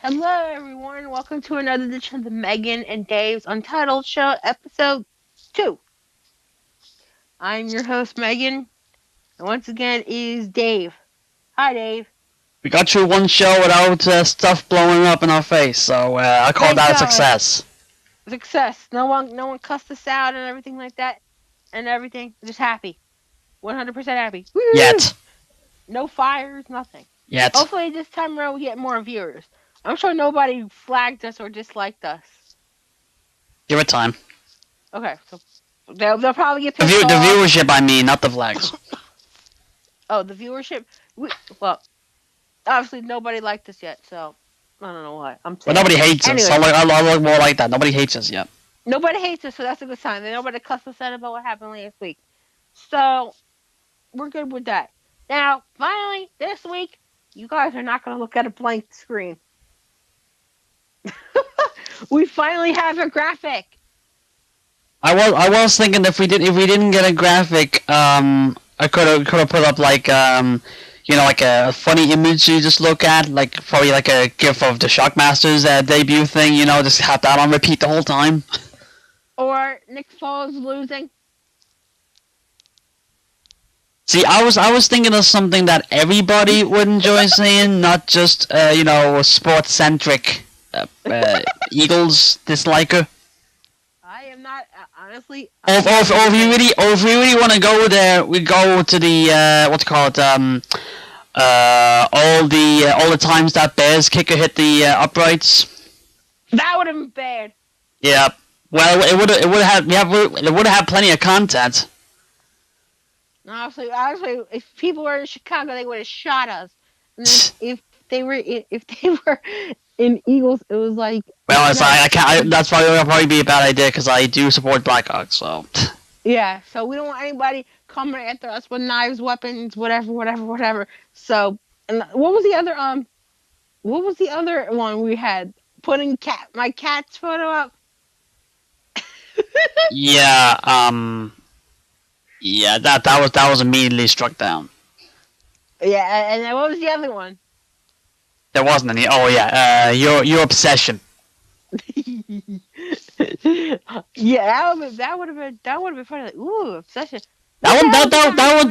Hello, everyone. Welcome to another edition of the Megan and Dave's Untitled Show, episode 2. I'm your host, Megan, and once again is Dave. Hi, Dave. We got through one show without stuff blowing up in our face, so I call Thank that a God. success. Success. No one cussed us out and everything like that, and everything. Just happy. 100% happy. Woo! Yet. No fires, nothing. Yet. Hopefully this time around we get more viewers. I'm sure nobody flagged us or disliked us. Give it time. Okay, so they'll probably get The pissed off. viewership, I mean, not the flags. Oh, the viewership. Well, obviously nobody liked us yet, so I don't know why. But nobody hates us. I look more like that. Nobody hates us yet. Nobody hates us, so that's a good sign. Nobody cussed us out about what happened last week. So we're good with that. Now, finally, this week, you guys are not going to look at a blank screen. We finally have a graphic. I was thinking if we didn't get a graphic, I could have put up like like a funny image you just look at, like probably like a gif of the Shockmaster's debut thing, just have that on repeat the whole time. Or Nick Foles losing. See, I was thinking of something that everybody would enjoy seeing, not just sports centric Eagles disliker. I am not honestly. Or if we really want to go there, we go to the all the times that Bears kicker hit the uprights. That would have been bad. Yeah. Well, it would have had plenty of content. Honestly, if people were in Chicago, they would have shot us. And then if they were in Eagles, it was like. Well, that's probably be a bad idea because I do support Blackhawks. So. Yeah, so we don't want anybody coming after us with knives, weapons, whatever. So, and what was the other one we had? Putting my cat's photo up. Yeah. Yeah, that was immediately struck down. Yeah, and then what was the other one? There wasn't any. Oh yeah, your obsession. Yeah, that would have been funny. Like, ooh, obsession. That would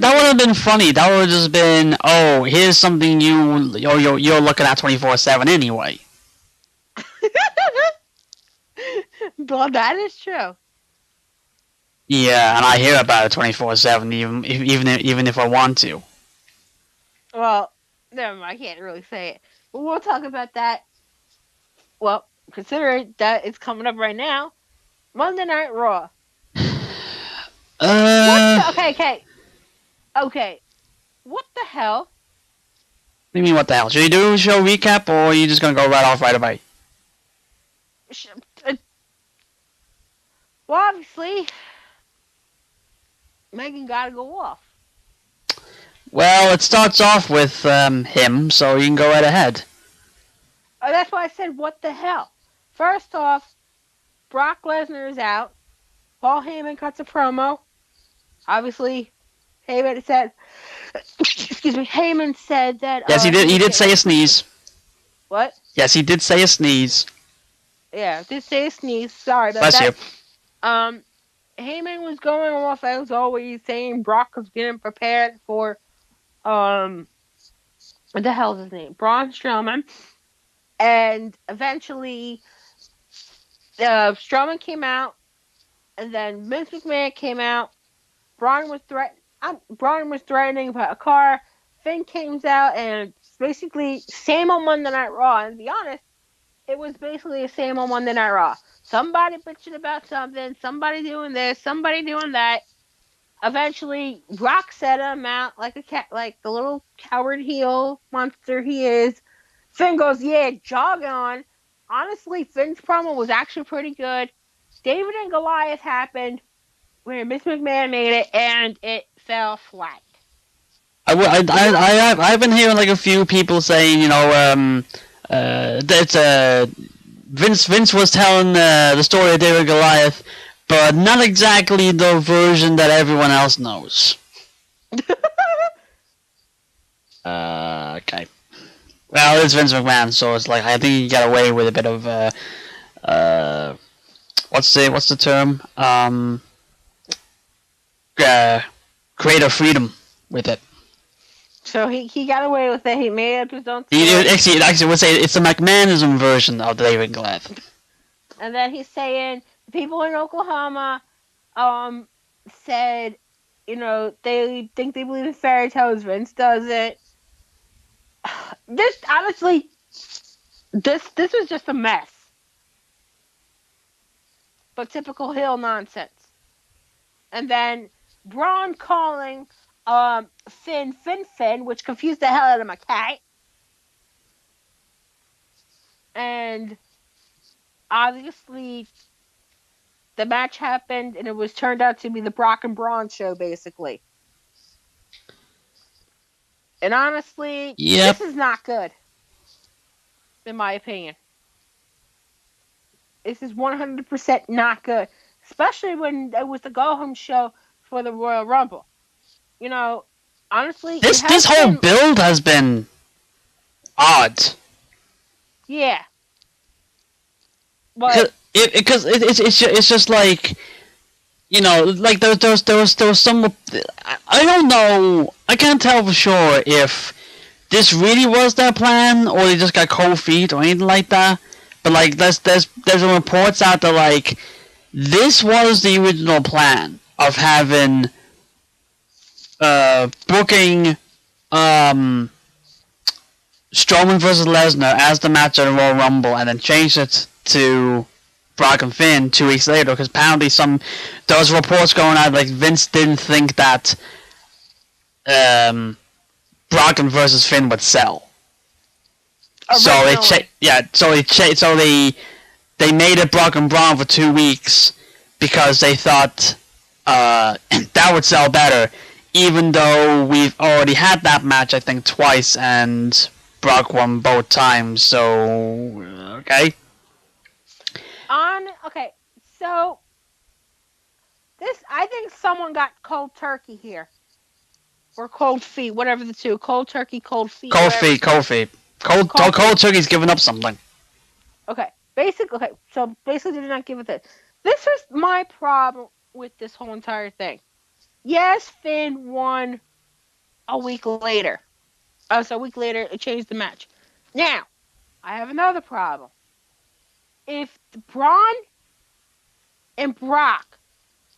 have been funny. That would have just been, oh, here's something you're looking at 24/7 anyway. Well, that is true. Yeah, and I hear about it 24/7, even if I want to. Well, never mind. I can't really say it. But we'll talk about that. Well, consider that it's coming up right now. Monday Night Raw. Okay. What the hell? What do you mean, what the hell? Should you do a show recap, or are you just gonna go right away? Well, obviously, Megan gotta go off. Well, it starts off with him, so you can go right ahead. Oh, that's why I said, what the hell? First off, Brock Lesnar is out. Paul Heyman cuts a promo. Obviously, Heyman said that... Yes, he did. He did say a sneeze. What? Yes, he did say a sneeze. Yeah, did say a sneeze. Sorry about Bless that. you. Heyman was going off as always, saying Brock was getting prepared for, what the hell is his name? Braun Strowman. And eventually, Strowman came out, and then Vince McMahon came out. Braun was threatening about a car. Finn came out, and basically same on Monday Night Raw. And to be honest, it was basically the same on Monday Night Raw. Somebody bitching about something, somebody doing this, somebody doing that. Eventually, Brock set him out like a cat, like the little coward heel monster he is. Finn goes, yeah, jog on. Honestly, Finn's promo was actually pretty good. David and Goliath happened where Miss McMahon made it, and it fell flat. I've been hearing like a few people saying, that Vince was telling the story of David and Goliath, but not exactly the version that everyone else knows. Okay. Well, it's Vince McMahon, so it's like I think he got away with a bit of uh, what's the term? Uh, Creative freedom with it. So he got away with it. He made up his own He story. actually would say it's the McMahonism version of David Goliath. And then he's saying the people in Oklahoma said, they think they believe in fairy tales. Vince doesn't. This honestly, this was just a mess. But typical Hill nonsense. And then Braun calling Finn, which confused the hell out of my cat. And obviously the match happened and it was turned out to be the Brock and Braun show, basically. And honestly, Yep. this is not good, in my opinion. This is 100% not good, especially when it was the go-home show for the Royal Rumble. Honestly, This whole build has been odd. Yeah. But it's just like, like there was some. I don't know. I can't tell for sure if this really was their plan or they just got cold feet or anything like that. But like there's reports out that like this was the original plan of having booking Strowman versus Lesnar as the match at the Royal Rumble and then changed it to Brock and Finn 2 weeks later because apparently there was reports going out like Vince didn't think that Brock versus Finn would sell. So they made it Brock and Braun for 2 weeks because they thought that would sell better, even though we've already had that match I think twice and Brock won both times. So okay. So this, I think someone got cold turkey here, or cold feet, whatever the two, cold turkey, cold feet. Cold feet. Cold turkey's giving up something. Okay, so basically did not give it this. This was my problem with this whole entire thing. Yes, Finn won a week later. So a week later, it changed the match. Now, I have another problem. If Braun and Brock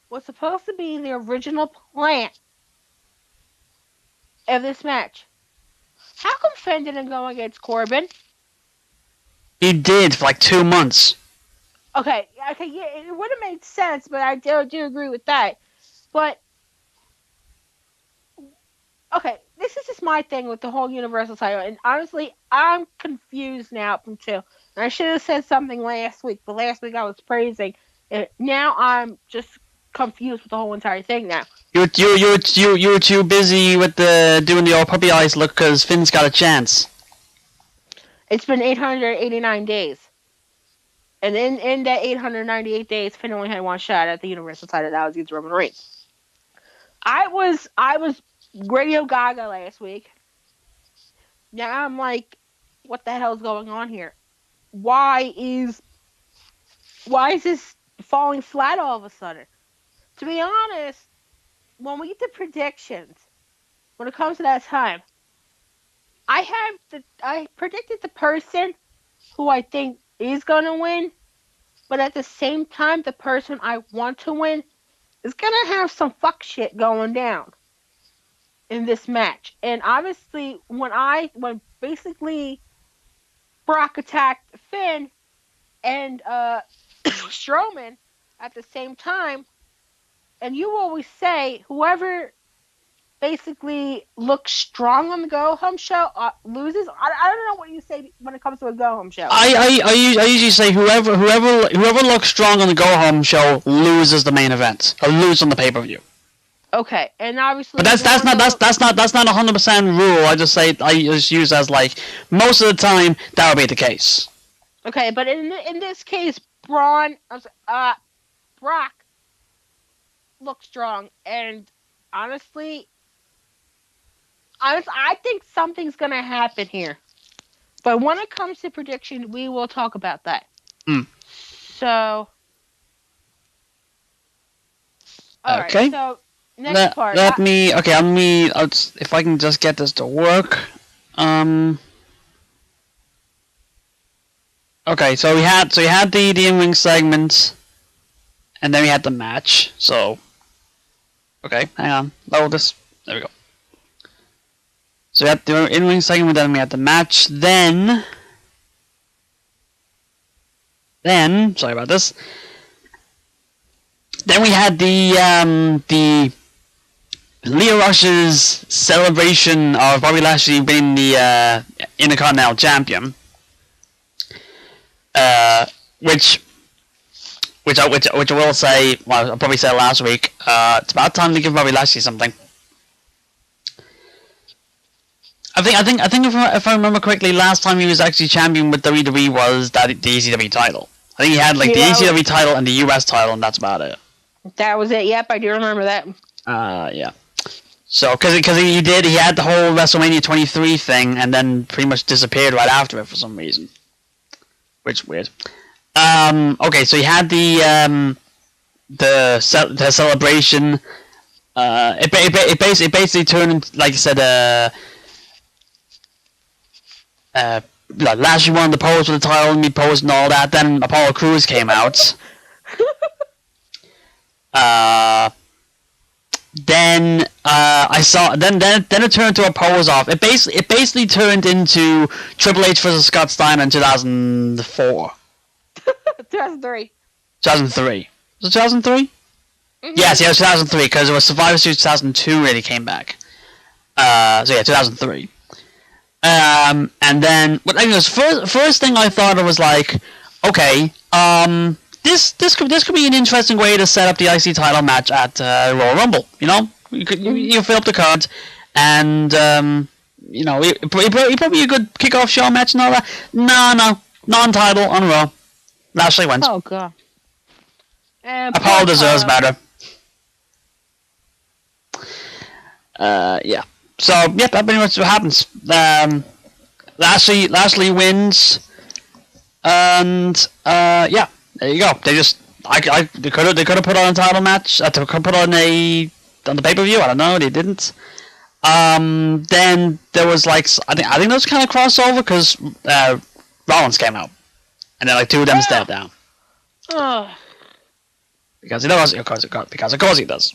was supposed to be the original plan of this match, how come Finn didn't go against Corbin? He did for like 2 months. Okay, yeah, it would have made sense, but I do agree with that. But okay, this is just my thing with the whole Universal title, and honestly, I'm confused now from two. And I should have said something last week, but last week I was praising, and now I'm just confused with the whole entire thing now. You were too busy with doing the old puppy eyes look because Finn's got a chance. It's been 889 days. And in that 898 days, Finn only had one shot at the Universal title. That was against Roman Reigns. I was Radio Gaga last week. Now I'm like, what the hell is going on here? Why is this falling flat all of a sudden? To be honest, when we get to predictions, when it comes to that time, I predicted the person who I think is gonna win, but at the same time, the person I want to win is gonna have some fuck shit going down in this match. And obviously, when basically Brock attacked Finn and Strowman at the same time, and you always say whoever basically looks strong on the go home show loses. I don't know what you say when it comes to a go home show. I usually say whoever looks strong on the go home show loses the main event or loses on the pay per view. Okay, and obviously, but that's not 100% rule. I just use as like most of the time that would be the case. Okay, but in this case, Brock looks strong, and honestly, I think something's gonna happen here. But when it comes to prediction, we will talk about that. Mm. So, all right. Okay. So next Let, part. let me. Okay, let me. If I can just get this to work. Okay, so we had the in-ring segment, and then we had the match. So, okay, hang on, load this. There we go. So we had the in-ring segment, then we had the match. Then, sorry about this. Then we had the Lio Rush's celebration of Bobby Lashley being the Intercontinental Champion, which I will say. Well, I probably said last week. It's about time to give Bobby Lashley something. I think if I remember correctly, last time he was actually champion with WWE was the ECW title. I think he had like the ECW title and the US title, and that's about it. That was it. Yep, I do remember that. Yeah. So, because he had the whole WrestleMania 23 thing, and then pretty much disappeared right after it for some reason, which is weird. Okay, so he had the celebration. It basically turned, like I said, Lashley won the pose with the title, and me posed and all that. Then Apollo Crews came out. Then I saw. Then it turned to a pose off. It basically turned into Triple H versus Scott Steiner in 2004. 2003. 2003. Was it 2003? Mm-hmm. Yes, it was 2003 because it was Survivor Series 2002 really came back. So yeah, 2003. And then what I was first thing I thought it was like, okay, this could be an interesting way to set up the IC title match at Royal Rumble. You know, you fill up the card, and you know, it probably a good kickoff show match and all that. No, non-title on Raw. Lashley wins. Oh god. Apollo deserves better. Yeah. So yep, that pretty much what happens. Lashley wins, and yeah, there you go. They just they could have put on a title match. They could put on the pay-per-view. I don't know. They didn't. Then there was like I think there was kind of crossover because Rollins came out, and then like two of them stepped down. Because he does. Because of course he does.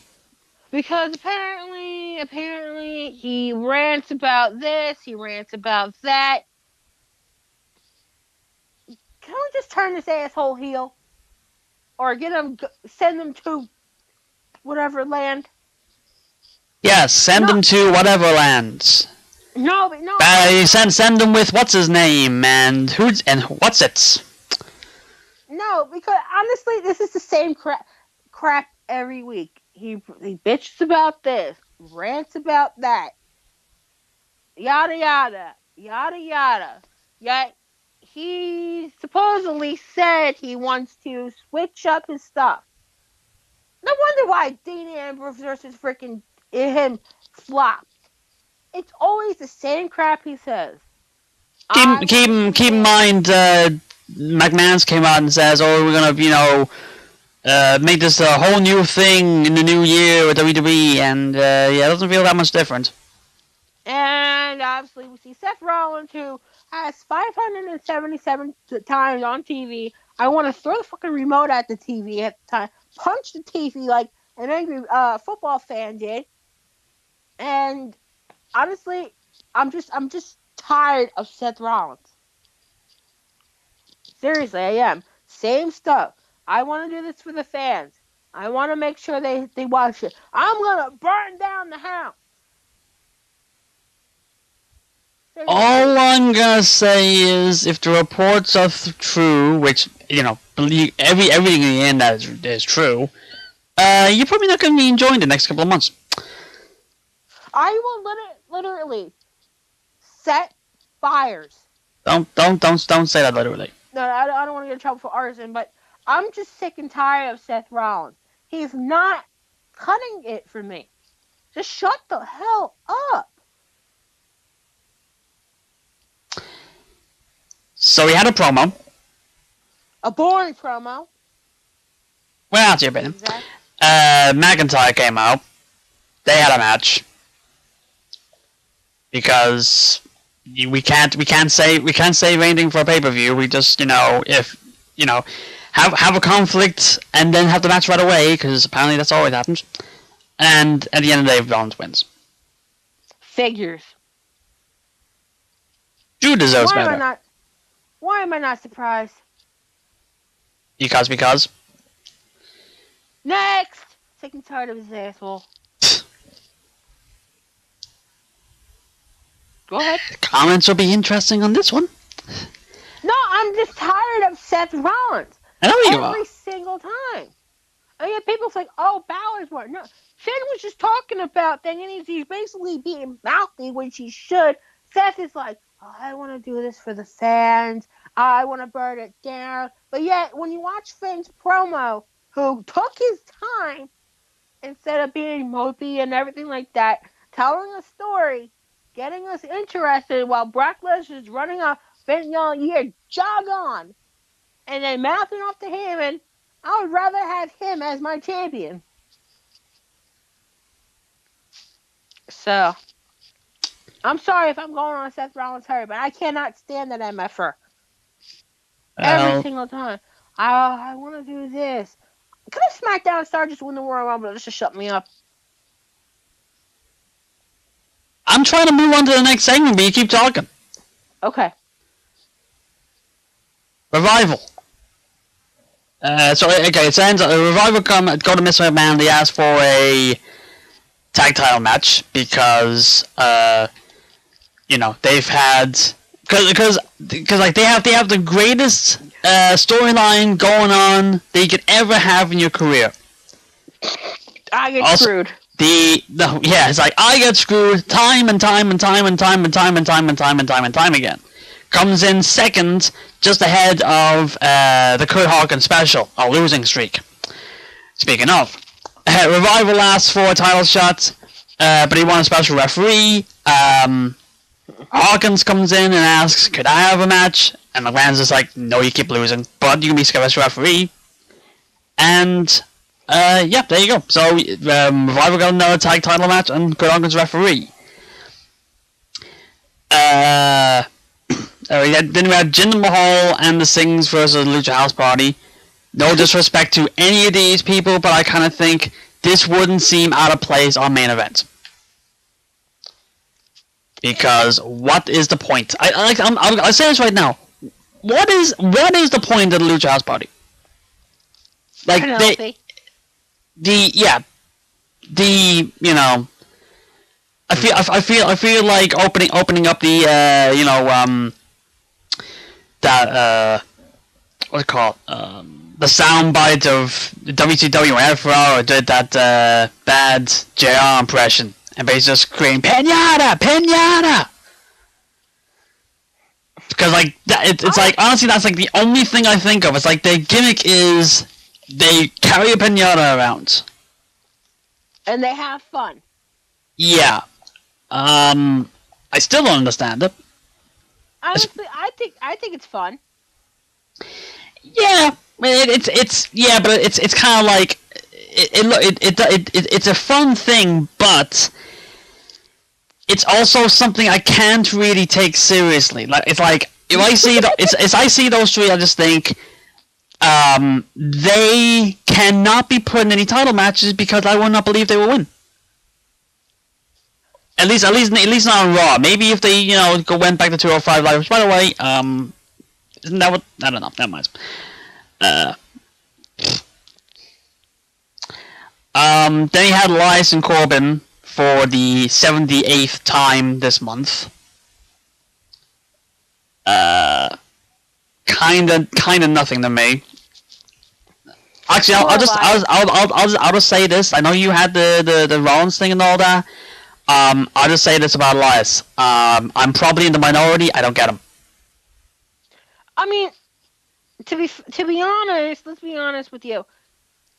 Because apparently he rants about this, he rants about that. Can we just turn this asshole heel? Or send him to whatever land? Yes, send him to whatever lands. No, but no. Send him with what's his name and what's it? No, because honestly, this is the same crap every week. He bitches about this, rants about that, yada yada, yada yada. Yet he supposedly said he wants to switch up his stuff. No wonder why Dean Ambrose versus freaking him flopped. It's always the same crap he says. Keep in mind, McMahon's came out and says, "Oh, we're gonna, make this a whole new thing in the new year with WWE," and yeah, it doesn't feel that much different. And obviously, we see Seth Rollins, who has 577 times on TV. I want to throw the fucking remote at the TV at the time, punch the TV like an angry football fan did. And honestly, I'm just tired of Seth Rollins. Seriously, I am. Same stuff. I want to do this for the fans. I want to make sure they watch it. I'm gonna burn down the house. Seriously. All I'm gonna say is, if the reports are true, which believe everything in the end that is true, you're probably not gonna be enjoying the next couple of months. I will literally set fires. Don't say that literally. No, I don't want to get in trouble for arson, but I'm just sick and tired of Seth Rollins. He's not cutting it for me. Just shut the hell up. So he had a promo. A boring promo. Well, that's your opinion. Exactly. McIntyre came out. They had a match. Because we can't save anything for a pay-per-view. We just, have a conflict and then have the match right away, because apparently that's always happens. And at the end of the day, Rollins wins. Figures. Drew deserves better. Why am I not surprised? Because. Next! Sick and tired of his asshole. Go ahead. Comments will be interesting on this one. No, I'm just tired of Seth Rollins. I know you are. Every single time. I mean, people say, oh, Balor's more. No, Finn was just talking about things, and he's basically being mouthy, which he should. Seth is like, oh, I want to do this for the fans. I want to burn it down. But yet, when you watch Finn's promo, who took his time, instead of being mopey and everything like that, telling a story, getting us interested while Brock Lesnar is running off, Finn yelling, yeah, jog on. And then mouthing off to him, and I would rather have him as my champion. So, I'm sorry if I'm going on Seth Rollins' hurry, but I cannot stand that MFR. Every single time. I want to do this. Could a SmackDown star just win the Royal Rumble just to shut me up? I'm trying to move on to the next segment, but you keep talking. Okay. Revival. It ends. Revival go to Miss McMahon. They ask for a tag title match because they've had because they have the greatest storyline going on that you could ever have in your career. I get screwed. It's like I get screwed time and time again. Comes in second, just ahead of the Kurt Hawkins special, a losing streak. Speaking of, Revival asks for a title shot, but he won a special referee. Hawkins comes in and asks, could I have a match? And McMahon's just like, no, you keep losing, but you can be special referee. And, there you go. So, Revival got another tag title match, and Kurt Hawkins referee. Then we had Jinder Mahal and the Sings versus Lucha House Party. No disrespect to any of these people, but I kind of think this wouldn't seem out of place on main event. Because what is the point? I'll say this right now. What is the point of the Lucha House Party? Like Penelope. I feel like opening up the what's it called? The soundbite of WCW Afro did that bad JR impression, and basically just scream Pinata. Because it's like honestly that's like the only thing I think of. It's like their gimmick is they carry a pinata around, and they have fun. Yeah. I still don't understand it. Honestly, I think it's fun. Yeah, it's kind of like it's a fun thing, but it's also something I can't really take seriously. Like it's like if I see those three, I just think they cannot be put in any title matches because I would not believe they will win. At least not on Raw. Maybe if they went back to 205 Live. Which, by the way, isn't that what? I don't know. Never mind. Then he had Elias and Corbin for the 78th time this month. Kinda nothing to me. Actually, I'll just say this. I know you had the Rollins thing and all that. I'll just say this about Elias. I'm probably in the minority. I don't get him. I mean, to be honest, let's be honest with you.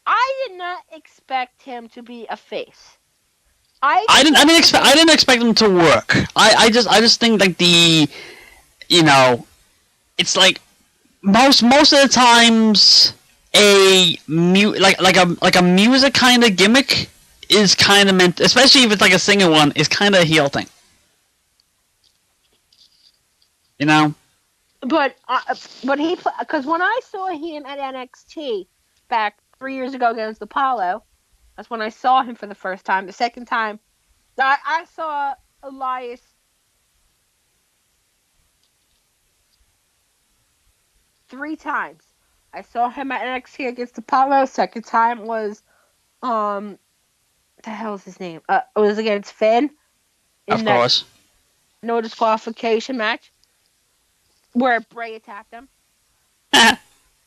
I did not expect him to be a face. I didn't expect him to work. I just think like the, it's like most of the times like a music kind of gimmick is kind of meant, especially if it's like a singer one, is kind of a heel thing. You know. But he, because when I saw him at NXT back 3 years ago against Apollo, that's when I saw him for the first time. The second time, I saw Elias 3 times. I saw him at NXT against Apollo. Second time was, the hell is his name? It was against Finn. Of course. No disqualification match where Bray attacked him.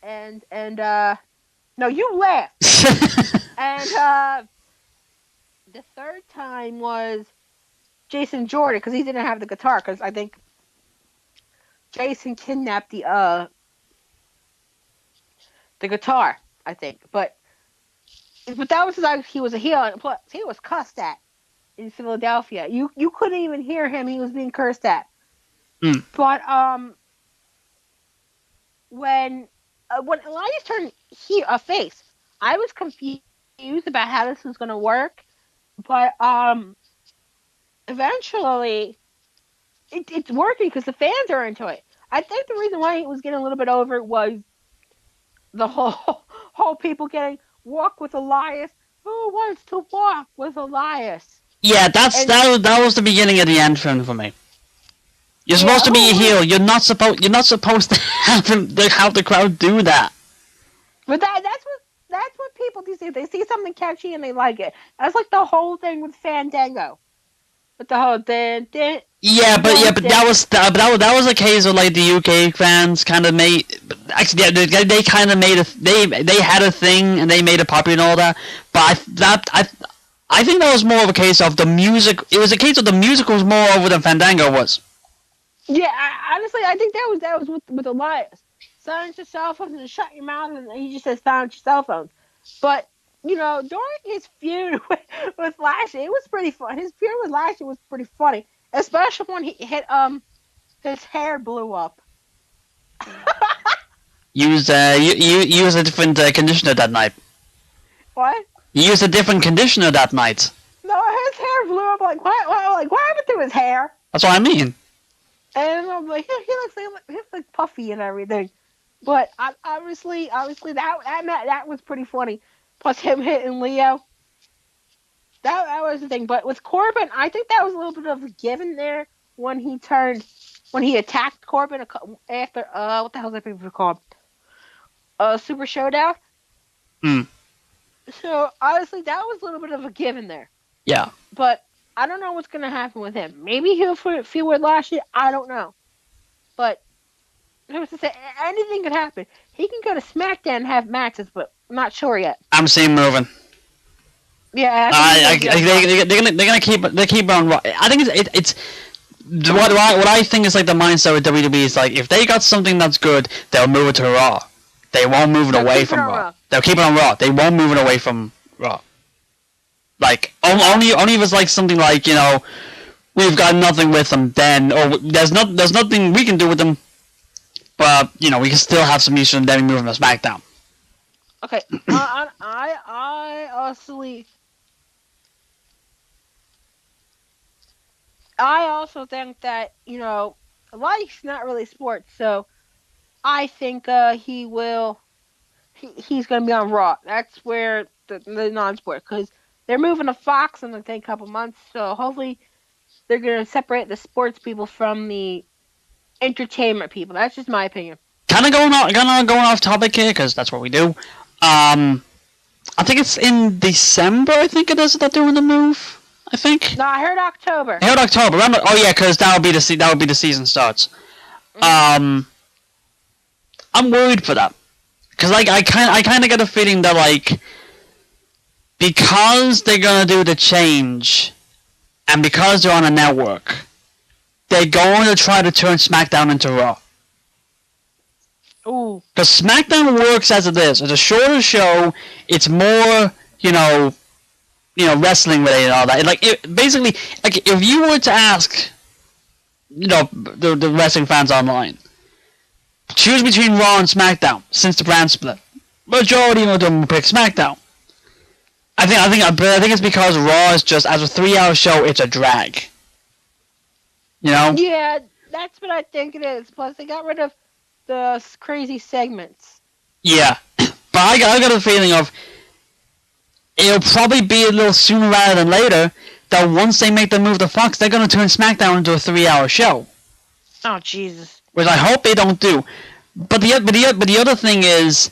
and no, you laughed. And the third time was Jason Jordan, because he didn't have the guitar, because I think Jason kidnapped the guitar, I think. But that was like he was a heel, and plus he was cussed at in Philadelphia. You couldn't even hear him; he was being cursed at. But when Elias turned a face, I was confused about how this was going to work. But eventually, it's working because the fans are into it. I think the reason why it was getting a little bit over was the whole people getting walk with Elias. Who wants to walk with Elias? Yeah, that was the beginning of the end for me. You're supposed to be a heel. You're not supposed to have the crowd do that. But that's what people do. They see something catchy and they like it. That's like the whole thing with Fandango. With the whole but that was a case of like the UK fans kind of made. Actually, yeah, they kind of made they had a thing and they made it popular and all that. But I think that was more of a case of the music. It was a case of the music was more over than Fandango was. Yeah, honestly, I think that was with Elias. Silence your cell phones and shut your mouth, and he just says silence your cell phones. But during his feud with Lashley, it was pretty fun. His feud with Lashley was pretty funny, especially when he hit his hair blew up. You used a different conditioner that night. What? You used a different conditioner that night. No, his hair blew up. Like what? Like what happened to his hair? That's what I mean. And I'm like, he looks like puffy and everything. But obviously that was pretty funny. Plus him hitting Leo. That was the thing. But with Corbin, I think that was a little bit of a given there when he attacked Corbin after what the hell is that paper called? Super Showdown. So honestly, that was a little bit of a given there. Yeah. But I don't know what's gonna happen with him. Maybe he'll feel with Lashley. I don't know. But I was to say, anything could happen. He can go to SmackDown and have matches, but I'm not sure yet. I'm seeing moving. Yeah, they're gonna keep on. I think it's what I think is like the mindset with WWE is like if they got something that's good, they'll move it to Raw. They won't move it away from Raw. They'll keep it on Raw. They won't move it away from Raw. Like only if it's like something like we've got nothing with them, then there's nothing we can do with them, but we can still have some use and then we move them to SmackDown. Okay, I also think that life's not really sports, so I think he's going to be on Raw. That's where the non-sport, because they're moving to Fox in I think a couple months, so hopefully they're going to separate the sports people from the entertainment people. That's just my opinion. Kind of going off topic here, because that's what we do. I think it's in December, I think it is, that they're doing the move. I think. No, I heard October. Remember? Oh yeah, because that would be the season starts. I'm worried for that, because I kind of get a feeling that because they're gonna do the change, and because they're on a network, they're going to try to turn SmackDown into Raw. Ooh. Because SmackDown works as it is. It's a shorter show. It's more, wrestling related and all that. Basically, if you were to ask, the wrestling fans online, choose between Raw and SmackDown since the brand split. Majority of them will pick SmackDown. I think it's because Raw is just, as a 3-hour show, it's a drag. You know? Yeah, that's what I think it is. Plus, they got rid of the crazy segments. Yeah. But I got a feeling of it'll probably be a little sooner rather than later that once they make the move to Fox, they're going to turn SmackDown into a 3-hour show. Oh, Jesus. Which I hope they don't do. But the other thing is,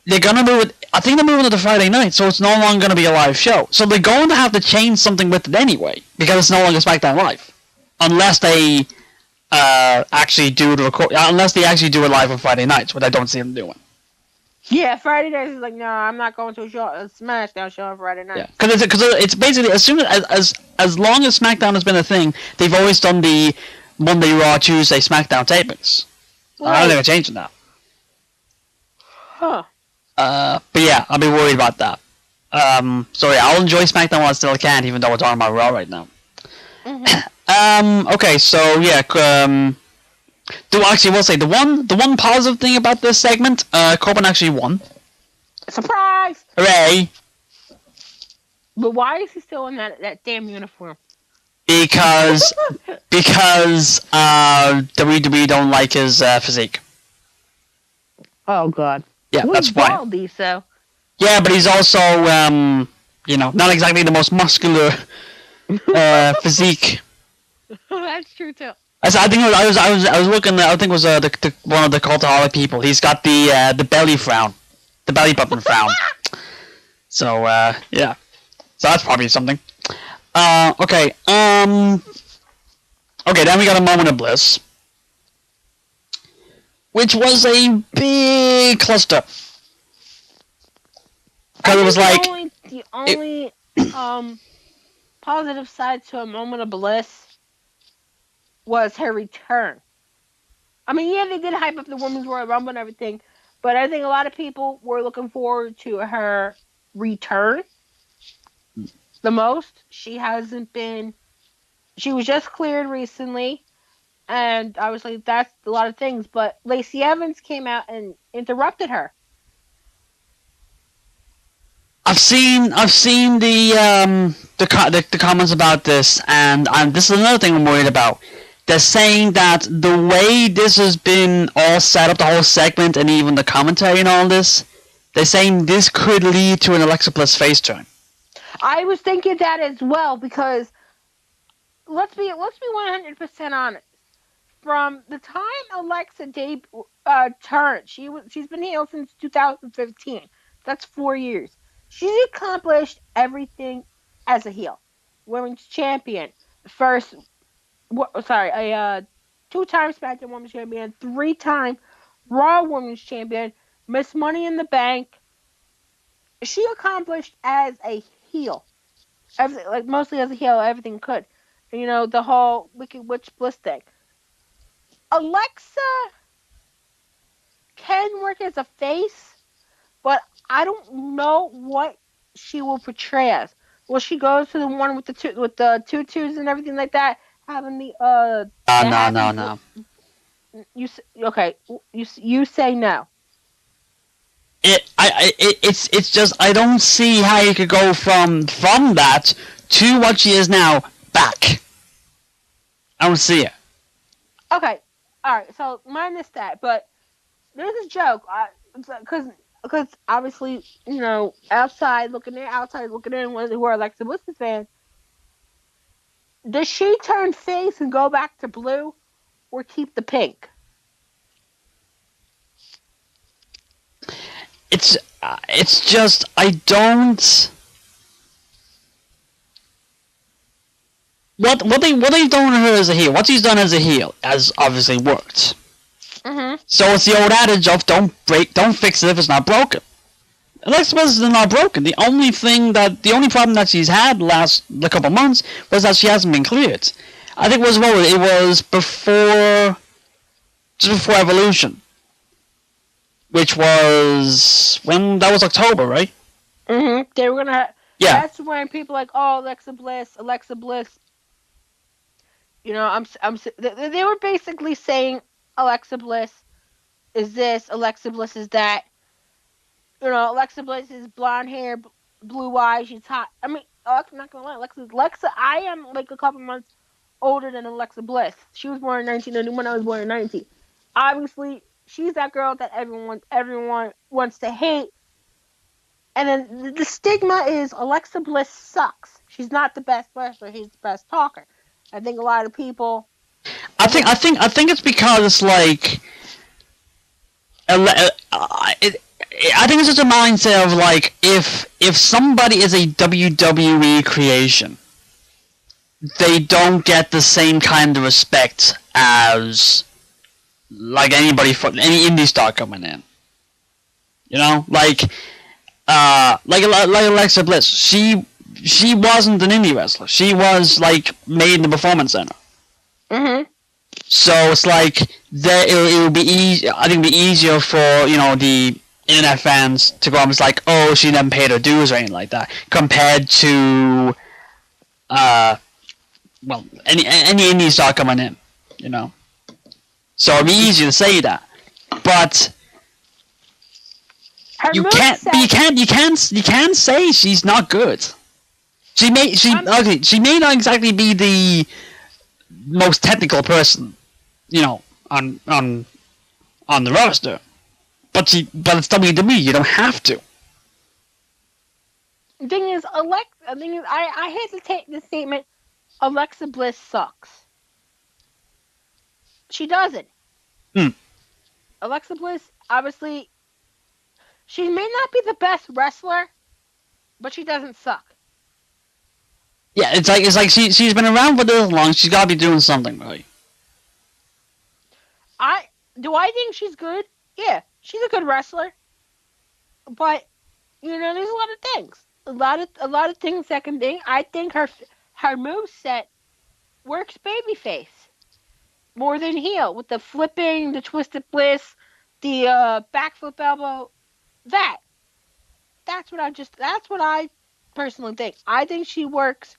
they're going to move it. I think they're moving it to Friday night, so it's no longer going to be a live show. So they're going to have to change something with it anyway, because it's no longer SmackDown Live. Unless they actually do it unless they actually do it live on Friday nights, which I don't see them doing. Yeah, Friday nights is like, no, I'm not going to a SmackDown show on Friday night. Yeah, because it's basically as long as SmackDown has been a thing, they've always done the Monday Raw, Tuesday SmackDown tapings. Right. I don't think they're changing that. Huh. But yeah, I'll be worried about that. So yeah, I'll enjoy SmackDown while I still can, even though it's on my Raw right now. Mm-hmm. Okay, so yeah, we'll say the one positive thing about this segment, Corbin actually won. Surprise! Hooray! But why is he still in that damn uniform? Because WWE don't like his physique. Oh God. Yeah, well, that's why. Baldy, so. Yeah, but he's also not exactly the most muscular physique. That's true too. I think I was looking. I think it was one of the cultaholic people. He's got the belly frown, the belly button frown. So yeah, so that's probably something. Okay. Okay, then we got a moment of bliss, which was a big cluster. Because it was like the only positive side to a moment of bliss was her return. I mean, yeah, they did hype up the Women's Royal Rumble and everything, but I think a lot of people were looking forward to her return the most. She hasn't been. She was just cleared recently, and I was like, that's a lot of things. But Lacey Evans came out and interrupted her. I've seen the comments about this, and this is another thing I'm worried about. They're saying that the way this has been all set up, the whole segment, and even the commentary and all this, they're saying this could lead to an Alexa Bliss face turn. I was thinking that as well, because let's be 100% honest. From the time Alexa turned, she's been heel since 2015. That's 4 years. She accomplished everything as a heel. Women's champion, first, a 2-time SmackDown Women's Champion, 3-time Raw Women's Champion, Miss Money in the Bank. She accomplished as a heel, mostly as a heel, everything could. You know, the whole Wicked Witch Bliss thing. Alexa can work as a face, but I don't know what she will portray as. Will she go to the one with the tutus and everything like that? Having the No. You say no. It's just I don't see how you could go from that to what she is now back. I don't see it. Okay, all right. So minus that, but there's a joke because obviously, you know, outside looking in, who are Alexa Bliss's fans, does she turn face and go back to blue, or keep the pink? It's just I don't. What they've done with her as a heel, what she's done as a heel, has obviously worked. Mm-hmm. So it's the old adage of don't fix it if it's not broken. Alexa Bliss is not broken. The only problem that she's had the last couple months was that she hasn't been cleared. I think it was just before Evolution, which was when that was October, right? Mm-hmm. They were gonna. Yeah. That's when people like, oh, Alexa Bliss. You know, they were basically saying Alexa Bliss is this, Alexa Bliss is that. Alexa Bliss is blonde hair, blue eyes. She's hot. I mean, I'm not gonna lie, Alexa. I am like a couple months older than Alexa Bliss. She was born in 1990 when I was born in 19. Obviously, she's that girl that everyone wants to hate. And then the stigma is Alexa Bliss sucks. She's not the best wrestler. She's the best talker. I think a lot of people. I think it's because it's like I think it's just a mindset of like if somebody is a WWE creation, they don't get the same kind of respect as like anybody from any indie star coming in. Like Alexa Bliss, she wasn't an indie wrestler. She was like made in the performance center. Mhm. So it's like it would be easy. I think it'd be easier for the internet fans to go up and it's like, oh, she didn't pay her dues or anything like that, compared to any indie star coming in, So it'd be easy to say that, but you can't say she's not good. She may not exactly be the most technical person, on the roster, but it's WWE. You don't have to. The thing is, I hate to take the statement. Alexa Bliss sucks. She doesn't. Alexa Bliss, obviously, she may not be the best wrestler, but she doesn't suck. Yeah, it's like she's been around for this long. She's got to be doing something right. I think she's good? Yeah, she's a good wrestler. But there's a lot of things. A lot of things that can be. I think her moveset works babyface more than heel, with the flipping, the twisted bliss, the backflip elbow. That's what I personally think. I think she works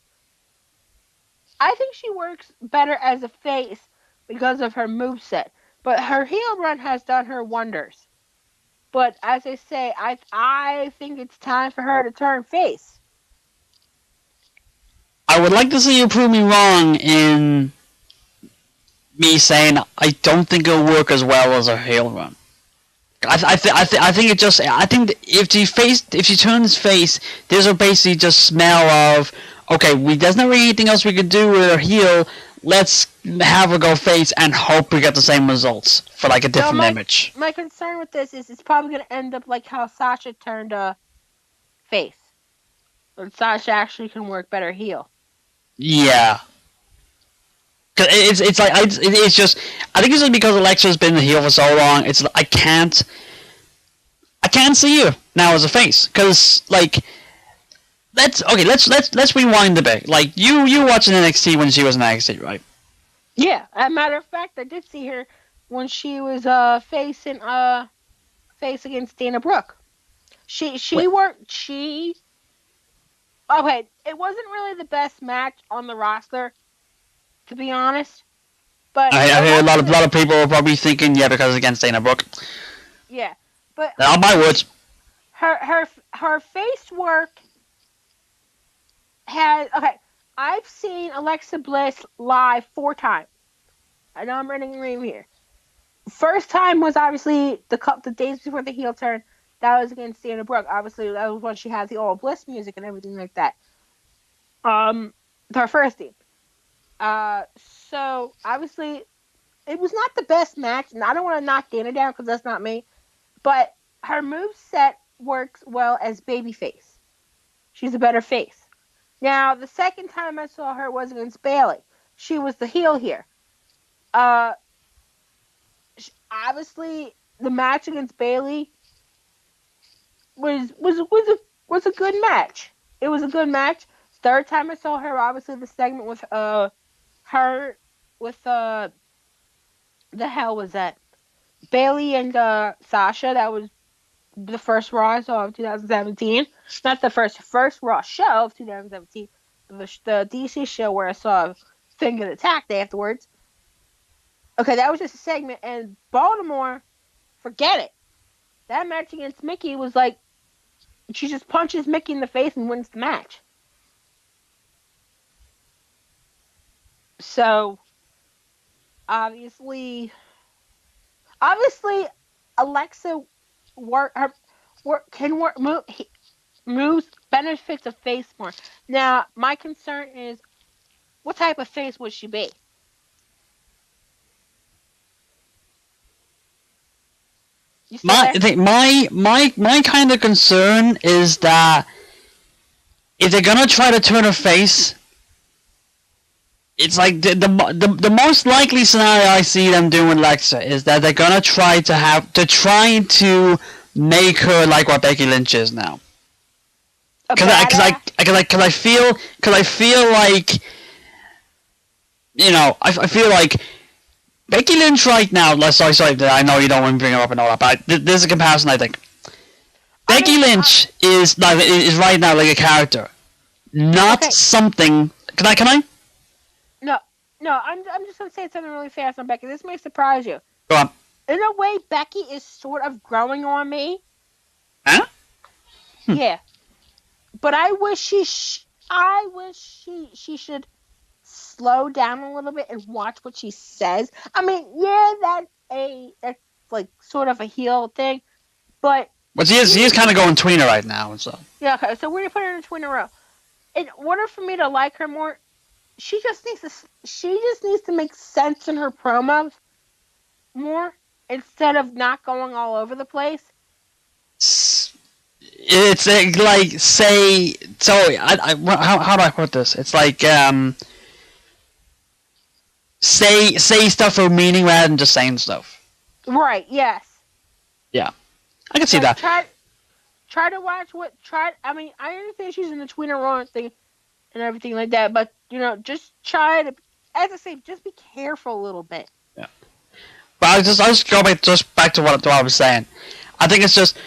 better as a face because of her moveset. But her heel run has done her wonders. But as I say, I think it's time for her to turn face. I would like to see you prove me wrong in me saying I don't think it'll work as well as a heel run. I think it just. I think if she turns face, this will basically just smell of, okay, there's not really anything else we could do with her heel. Let's have her go face and hope we get the same results for like a different image. My concern with this is it's probably going to end up like how Sasha turned face. But Sasha actually can work better heel. Yeah. Cause it's like it's just, I think it's just because Alexa's been the heel for so long. It's I can't see her now as a face, because like let's rewind a bit. Like you watching NXT when she was in NXT, right? Yeah, as a matter of fact, I did see her when she was face against Dana Brooke. Okay, it wasn't really the best match on the roster, to be honest. But I hear a lot of people are probably thinking, yeah, because it's against Dana Brooke. Yeah, but not my words. Her face work has I've seen Alexa Bliss live 4 times. I know I'm running a name here. First time was obviously the days before the heel turn. That was against Dana Brooke. Obviously, that was when she had the all Bliss music and everything like that. Her first team. So obviously, it was not the best match, and I don't want to knock Dana down because that's not me. But her moveset works well as babyface. She's a better face. Now, the second time I saw her was against Bayley. She was the heel here. Obviously, the match against Bayley was a good match. It was a good match. Third time I saw her, obviously the segment with her with the hell was that? Bayley and Sasha. That was the first Raw I saw of 2017. Not the first Raw show of 2017. The DC show where I saw Finn get attacked afterwards. Okay, that was just a segment. And Baltimore, forget it. That match against Mickey was like, she just punches Mickey in the face and wins the match. So, obviously, Alexa moves benefits a face more. Now, my concern is, what type of face would she be? You still there? My kind of concern is that if they're gonna try to turn her face, it's like the most likely scenario I see them doing Alexa is that they're gonna try to make her like what Becky Lynch is now. Because I feel like, you know, I feel like Becky Lynch right now. Sorry, I know you don't want to bring her up and all that, but there's a comparison. I think Becky Lynch is right now like a character, not something. Can I? No, I'm just gonna say something really fast on Becky. This may surprise you. Go on. In a way, Becky is sort of growing on me. Huh? Yeah, but I wish she should slow down a little bit and watch what she says. I mean, yeah, that's like sort of a heel thing, but she is kind of going tweener right now, so. Yeah, okay, so we're gonna put her in a tweener row. In order for me to like her more, she just needs to make sense in her promos more instead of not going all over the place. It's like, say, so how do I put this? It's like say stuff for meaning rather than just saying stuff. Right. Yes. Yeah, I can see that. Try to watch what. I mean, I understand she's in the tweener row thing and everything like that, but you know, just try to, as I say, just be careful a little bit. Yeah. But I'll just go back to what I was saying. I think it's just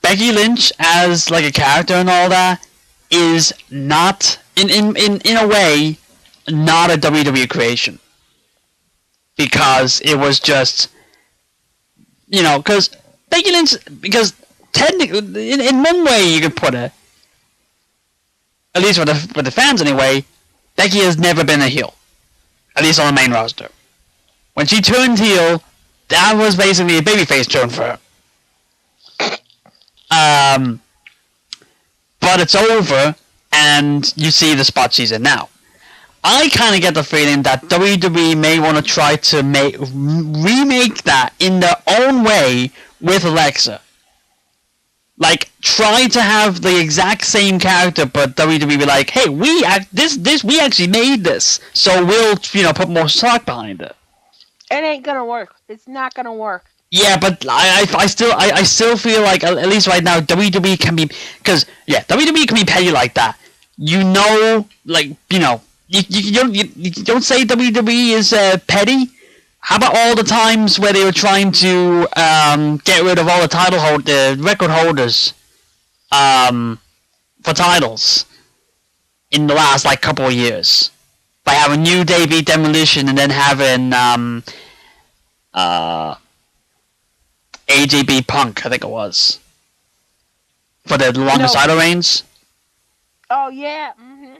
Becky Lynch as like a character and all that is not in a way not a WWE creation, because it was just, you know, because Becky Lynch, because technically in one way you could put it, at least with the fans anyway, Becky has never been a heel, at least on the main roster. When she turned heel, that was basically a babyface turn for her. But it's over, and you see the spot she's in now. I kind of get the feeling that WWE may want to try to remake that in their own way with Alexa. Like, try to have the exact same character, but WWE be like, hey, we actually made this, so we'll, you know, put more stock behind it. It ain't gonna work. It's not gonna work. Yeah, but I still feel like, at least right now, WWE can be, because WWE can be petty like that. You know, like, you know, you don't say WWE is petty. How about all the times where they were trying to get rid of all the record holders for titles in the last like couple of years, by having New Day beat Demolition and then having AJ beat Punk, I think it was, for the longest title reigns. Oh yeah. Mm-hmm.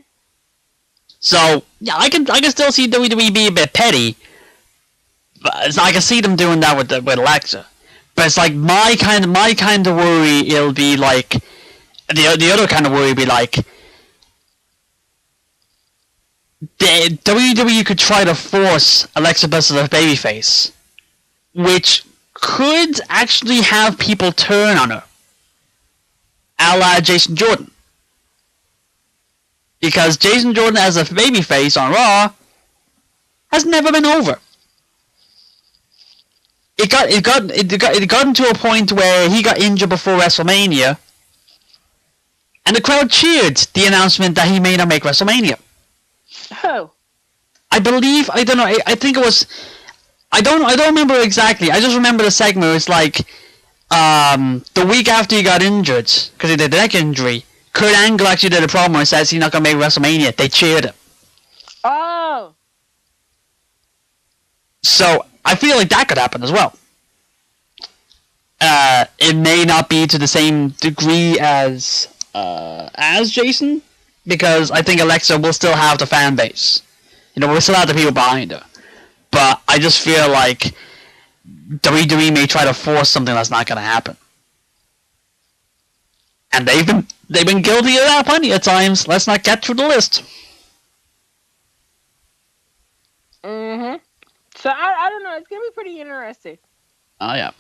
So yeah, I can still see WWE be a bit petty. But I can see them doing that with Alexa, but it's like my kind of worry. It'll be like the other kind of worry. Be like the WWE could try to force Alexa Bliss as a babyface, which could actually have people turn on her, a la Jason Jordan, because Jason Jordan as a babyface on Raw has never been over. It got into a point where he got injured before WrestleMania, and the crowd cheered the announcement that he may not make WrestleMania. Oh. I don't know. I think it was. I don't remember exactly. I just remember the segment. It was like the week after he got injured because he did the neck injury. Kurt Angle actually did a promo and says he's not gonna make WrestleMania. They cheered him. Oh. So I feel like that could happen as well. it may not be to the same degree as Jason, because I think Alexa will still have the fan base. We'll still have the people behind her. But I just feel like WWE may try to force something that's not going to happen. And they've been guilty of that plenty of times. Let's not get through the list. Mm-hmm. So I don't know. It's gonna be pretty interesting. Oh yeah,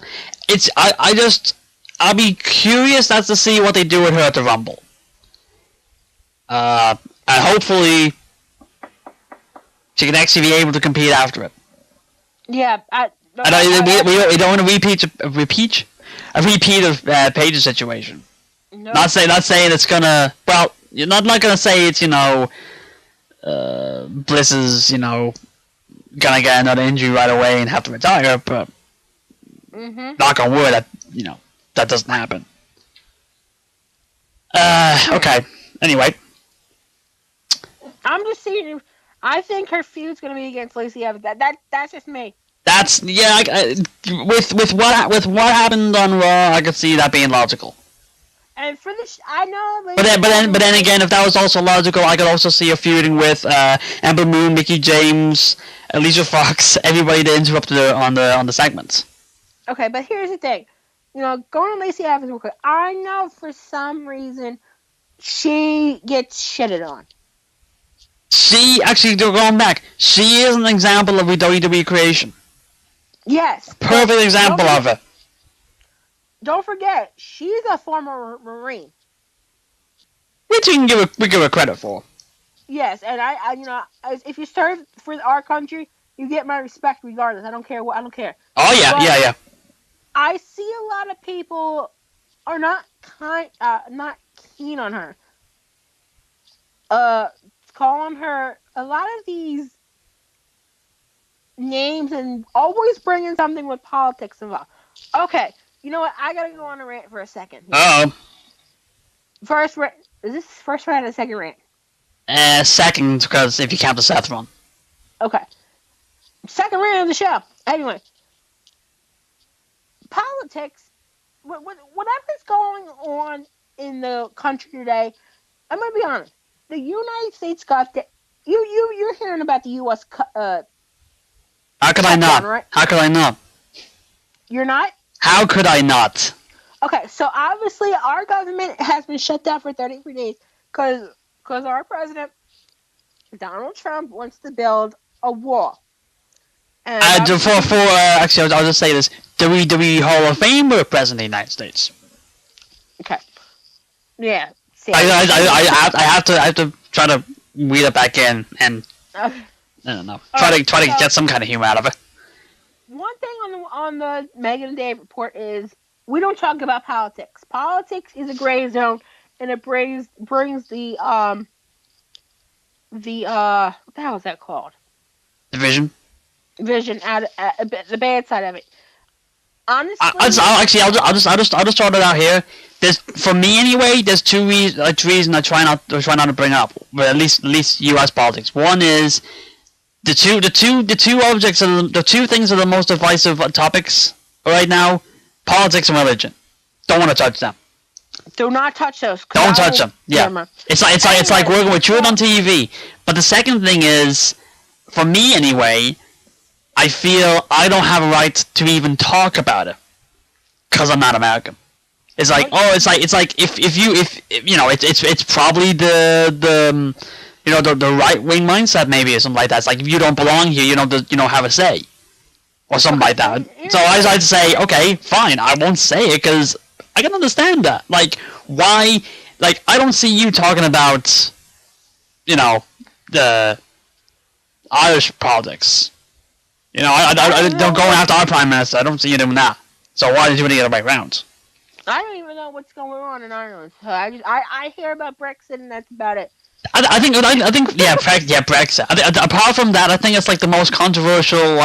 I'll be curious as to see what they do with her at the Rumble. And hopefully she can actually be able to compete after it. Yeah, we don't want to repeat of Paige's situation. No. Not saying it's gonna. Well, you're not gonna say it's Bliss is gonna get another injury right away and have to retire, but knock on wood that doesn't happen. Okay. Anyway, I'm just saying. I think her feud's gonna be against Lacey Evans. That's just me. That's with what happened on Raw, I could see that being logical. And for this, I know. But then again, if that was also logical, I could also see her feuding with Ember Moon, Mickie James, Alicia Fox, everybody that interrupted her on the segments. Okay, but here's the thing. Going to Lacey Evans real quick. I know for some reason she gets shitted on. She actually, going back, she is an example of a WWE creation. Yes. Perfect example of it. Don't forget, she's a former Marine. Which we give her credit for. Yes, and I if you serve for our country, you get my respect regardless. I don't care what. I don't care. Oh yeah, but yeah. I see a lot of people are not keen on her. Calling her a lot of these names and always bringing something with politics involved. Okay. You know what? I gotta go on a rant for a second. Uh-oh. First rant. Is this first rant or second rant? Second, because if you count the Seth one. Okay. Second rant of the show. Anyway. Politics. Whatever's going on in the country today, I'm gonna be honest. The United States got the... You're hearing about the U.S. How could I not? Right? How could I not? You're not? How could I not? Okay, so obviously our government has been shut down for 33 days because our president, Donald Trump, wants to build a wall. And actually, I'll just say this: WWE Hall of Fame or President of the United States. Okay. Yeah. I have to try to weed it back in and I don't know. Try to get some kind of humor out of it. One thing on the Megan and Dave report is we don't talk about politics. Politics is a gray zone, and it brings the what the hell is that called? Division out of the bad side of it. Honestly, I'll just throw it out here. There's, for me anyway, there's two reasons I try not to bring up, but at least U.S. politics. One is the two objects are the two things are the most divisive topics right now: politics and religion. Don't want to touch them. Do not touch those. Don't touch them. Yeah, it's like working with truth on TV. But the second thing is, for me anyway, I feel I don't have a right to even talk about it because I'm not American. It's like it's probably the right wing mindset maybe or something like that. It's like if you don't belong here, you don't have a say or something like that. So I like to say, okay, fine, I won't say it because I can understand that. Like why? Like I don't see you talking about the Irish politics. I don't go after our prime minister. I don't see you doing that. So why did you do it the right round? I don't even know what's going on in Ireland. So I hear about Brexit and that's about it. I think Brexit. Apart from that, I think it's like the most controversial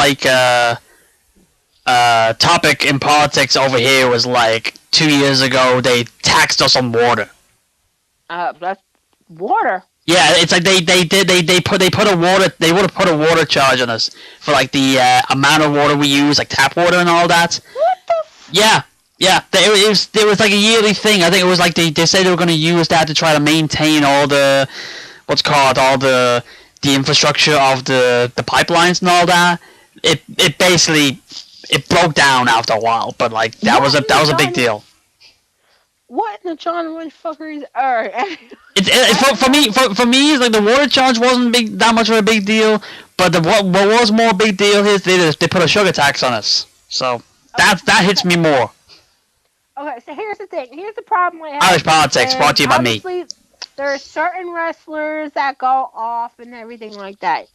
topic in politics over here was like 2 years ago they taxed us on water. That's water. Yeah, it's like they would have put a water charge on us for like the amount of water we use, like tap water and all that. What the? Yeah, Yeah, it was like a yearly thing. I think it was like they said they were going to use that to try to maintain all the all the infrastructure of the pipelines and all that. It basically it broke down after a while, but like that was a big deal. What in the John Wayne fuckers are? For me, it's like the water charge wasn't that much of a big deal, but what was more big deal is they put a sugar tax on us, so that hits me more. Okay, so here's the thing. Here's the problem I have. Irish politics brought to you by me. Obviously, there are certain wrestlers that go off and everything like that.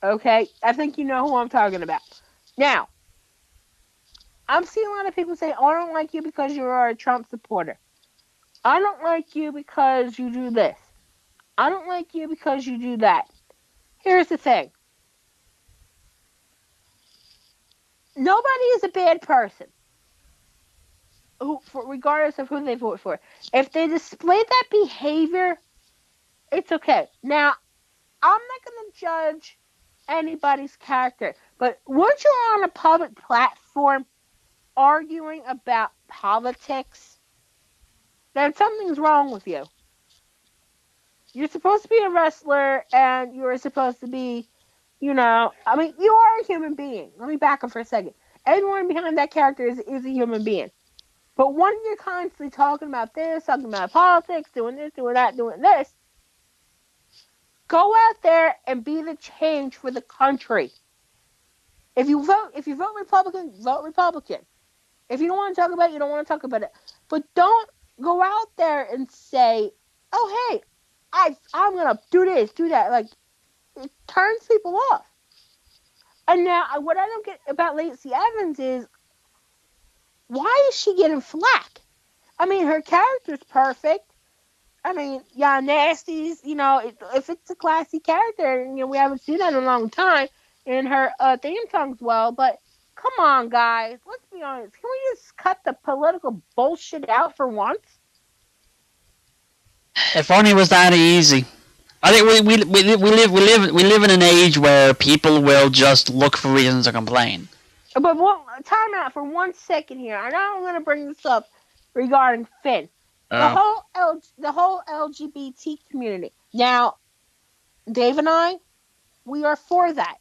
Okay, I think you know who I'm talking about. Now, I'm seeing a lot of people say, "Oh, I don't like you because you're a Trump supporter. I don't like you because you do this. I don't like you because you do that." Here's the thing. Nobody is a bad person, regardless of who they vote for. If they display that behavior, it's okay. Now, I'm not going to judge anybody's character, but once you're on a public platform arguing about politics, then something's wrong with you. You're supposed to be a wrestler, and you're supposed to be, you are a human being. Let me back up for a second. Everyone behind that character is a human being. But when you're constantly talking about this, talking about politics, doing this, doing that, doing this, go out there and be the change for the country. If you vote Republican, vote Republican. If you don't want to talk about it, you don't want to talk about it. But don't go out there and say, "Oh, hey, I'm gonna do this, do that." Like, it turns people off. And now, what I don't get about Lacey Evans is, why is she getting flack? I mean, her character's perfect. I mean, yeah, Nasty's, if it's a classy character, and, we haven't seen that in a long time, and her theme song's well, but come on, guys, let's be honest. Can we just cut the political bullshit out for once? If only it was that easy. I think we live in an age where people will just look for reasons to complain. But time out for 1 second here. I know I'm going to bring this up regarding Finn. The whole LGBT community. Now, Dave and I, we are for that.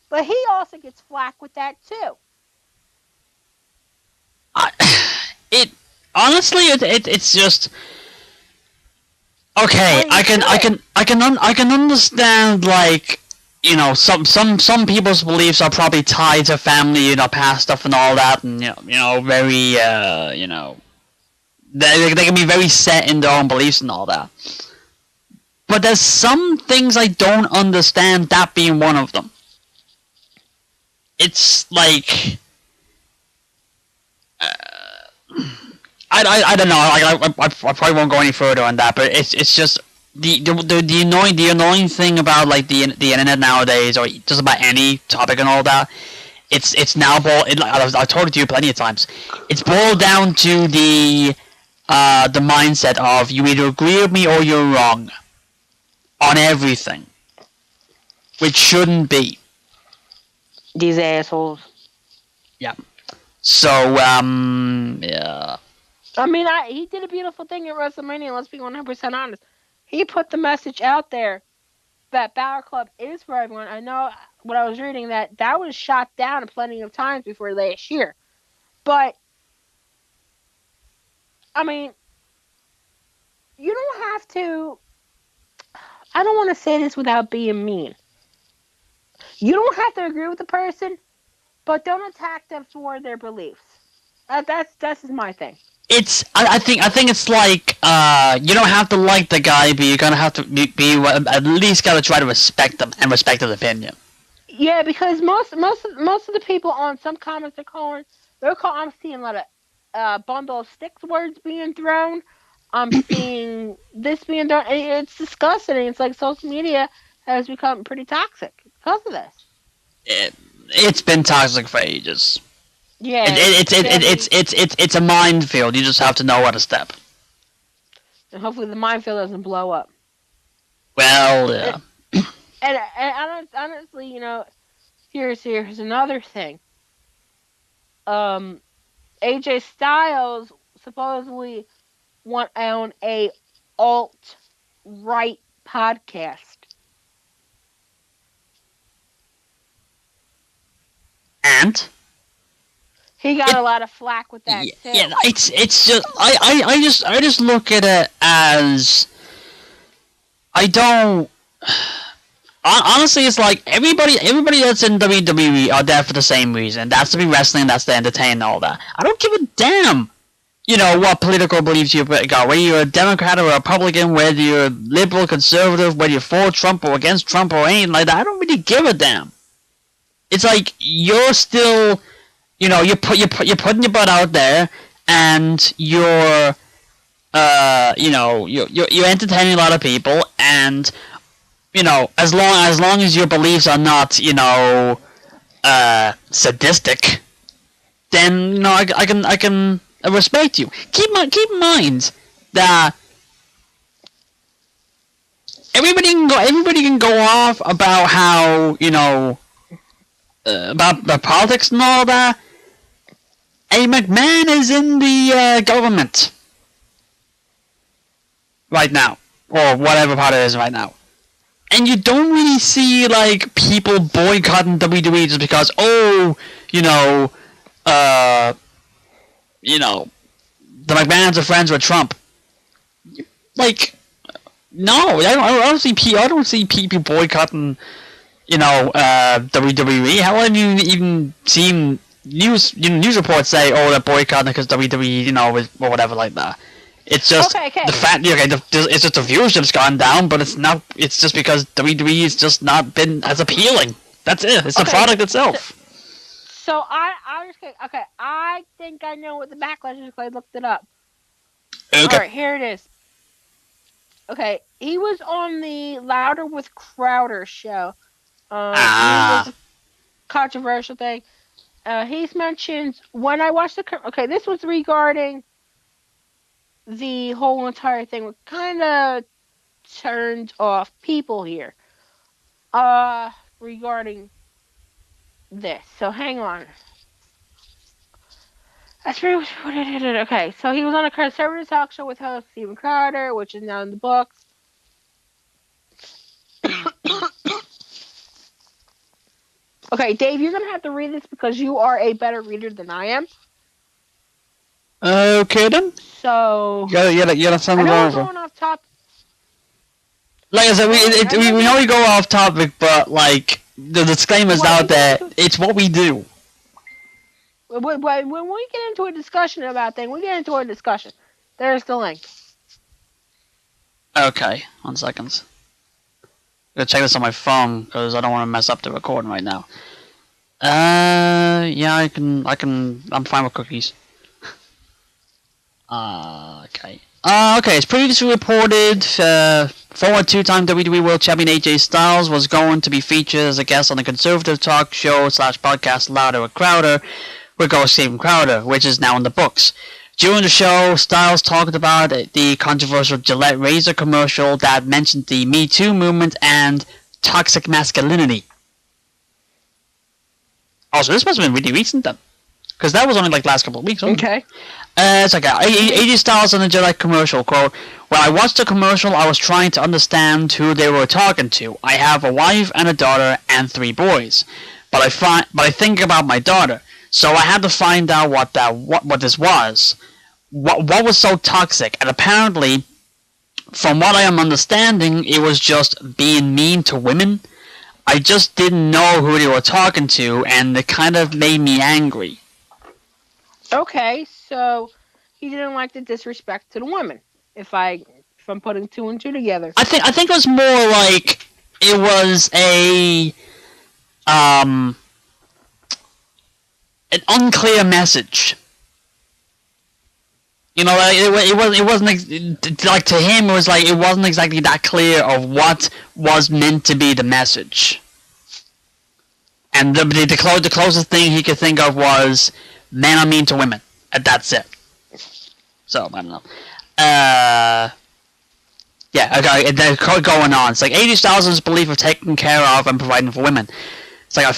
But he also gets flack with that too. It's just okay. I can understand, like, some people's beliefs are probably tied to family, past stuff and all that, and very they can be very set in their own beliefs and all that. But there's some things I don't understand, that being one of them. It's like I don't know. I probably won't go any further on that, but it's just the annoying thing about, like, the internet nowadays, or just about any topic and all that. It's now I've told it to you plenty of times. It's boiled down to the mindset of, you either agree with me or you're wrong on everything, which shouldn't be. These assholes. Yeah. So yeah. I mean, he did a beautiful thing at WrestleMania. Let's be 100% honest. He put the message out there that Balor Club is for everyone. I know when I was reading that was shot down plenty of times before last year. But, I mean, you don't have to... I don't want to say this without being mean. You don't have to agree with the person, but don't attack them for their beliefs. That's my thing. I think it's like, you don't have to like the guy, but you're gonna have to be at least gotta try to respect them and respect his opinion. Yeah, because most of the people on some comments I'm seeing a lot of bundle of sticks words being thrown. I'm seeing this being done. It's disgusting. It's like social media has become pretty toxic because of this. It's been toxic for ages. Yeah, it's a minefield. You just have to know where to step. And hopefully the minefield doesn't blow up. Well, yeah. And honestly, here's another thing. AJ Styles supposedly went on a alt-right podcast. And He got it, a lot of flack with that yeah, too. it's just I just look at it as I don't. Honestly, it's like everybody that's in WWE are there for the same reason. That's to be wrestling, that's to entertain and all that. I don't give a damn, what political beliefs you got. Whether you're a Democrat or a Republican, whether you're liberal, conservative, whether you're for Trump or against Trump or anything like that. I don't really give a damn. It's like you're still, you're putting your butt out there, and you're you're entertaining a lot of people, and as long as your beliefs are not, sadistic, then I can respect you. Keep in mind that everybody can go off about how about the politics and all that. A McMahon is in the government right now, or whatever part it is right now. And you don't really see, like, people boycotting WWE just because, the McMahons are friends with Trump. Like, no, I don't see people boycotting, WWE. How have you even seen news reports say, they're boycotting because WWE, or whatever like that? It's just okay. the fact. It's just the viewership's gone down, but it's not. It's just because WWE has just not been as appealing. That's it. It's the product itself. So I think I know what the backlash is. I looked it up. Okay. All right, here it is. Okay, he was on the Louder with Crowder show. He was a controversial thing. He's mentioned when I watched okay, this was regarding the whole entire thing. What kind of turned off people here regarding this. So hang on. That's pretty much what it is. Okay, so he was on a conservative talk show with host Steven Crowder, which is now in the books. Okay, Dave, you're gonna have to read this because you are a better reader than I am. Okay then. So you gotta send it over. Going off topic. Like I said, we know we go off topic, but like the disclaimer's out there. It's what we do. When we get into a discussion about things, we get into a discussion. There's the link. Okay, 1 second. I'm gonna check this on my phone because I don't want to mess up the recording right now. Yeah, I can. I'm fine with cookies. Okay. Okay, it's previously reported former two-time WWE World Champion AJ Styles was going to be featured as a guest on the conservative talk show / podcast Louder with Crowder, with Ghost Steven Crowder, which is now in the books. During the show, Styles talked about the controversial Gillette razor commercial that mentioned the Me Too movement and toxic masculinity. Also, this must have been really recent then, because that was only like last couple of weeks. Okay. It's like AJ Styles on the Gillette commercial, quote, "When I watched the commercial, I was trying to understand who they were talking to. I have a wife and a daughter and 3 boys, but I think about my daughter. So I had to find out what this was. What was so toxic? And apparently, from what I am understanding, it was just being mean to women. I just didn't know who they were talking to, and it kind of made me angry." Okay, so he didn't like the disrespect to the women. If I'm putting 2 and 2 together. I think it was more like it was an unclear message. You know, it wasn't like to him. It was like it wasn't exactly that clear of what was meant to be the message. And the closest thing he could think of was men are mean to women, and that's it. So I don't know. Yeah, okay, they're going on. It's like AJ Styles' belief of taking care of and providing for women. It's It's like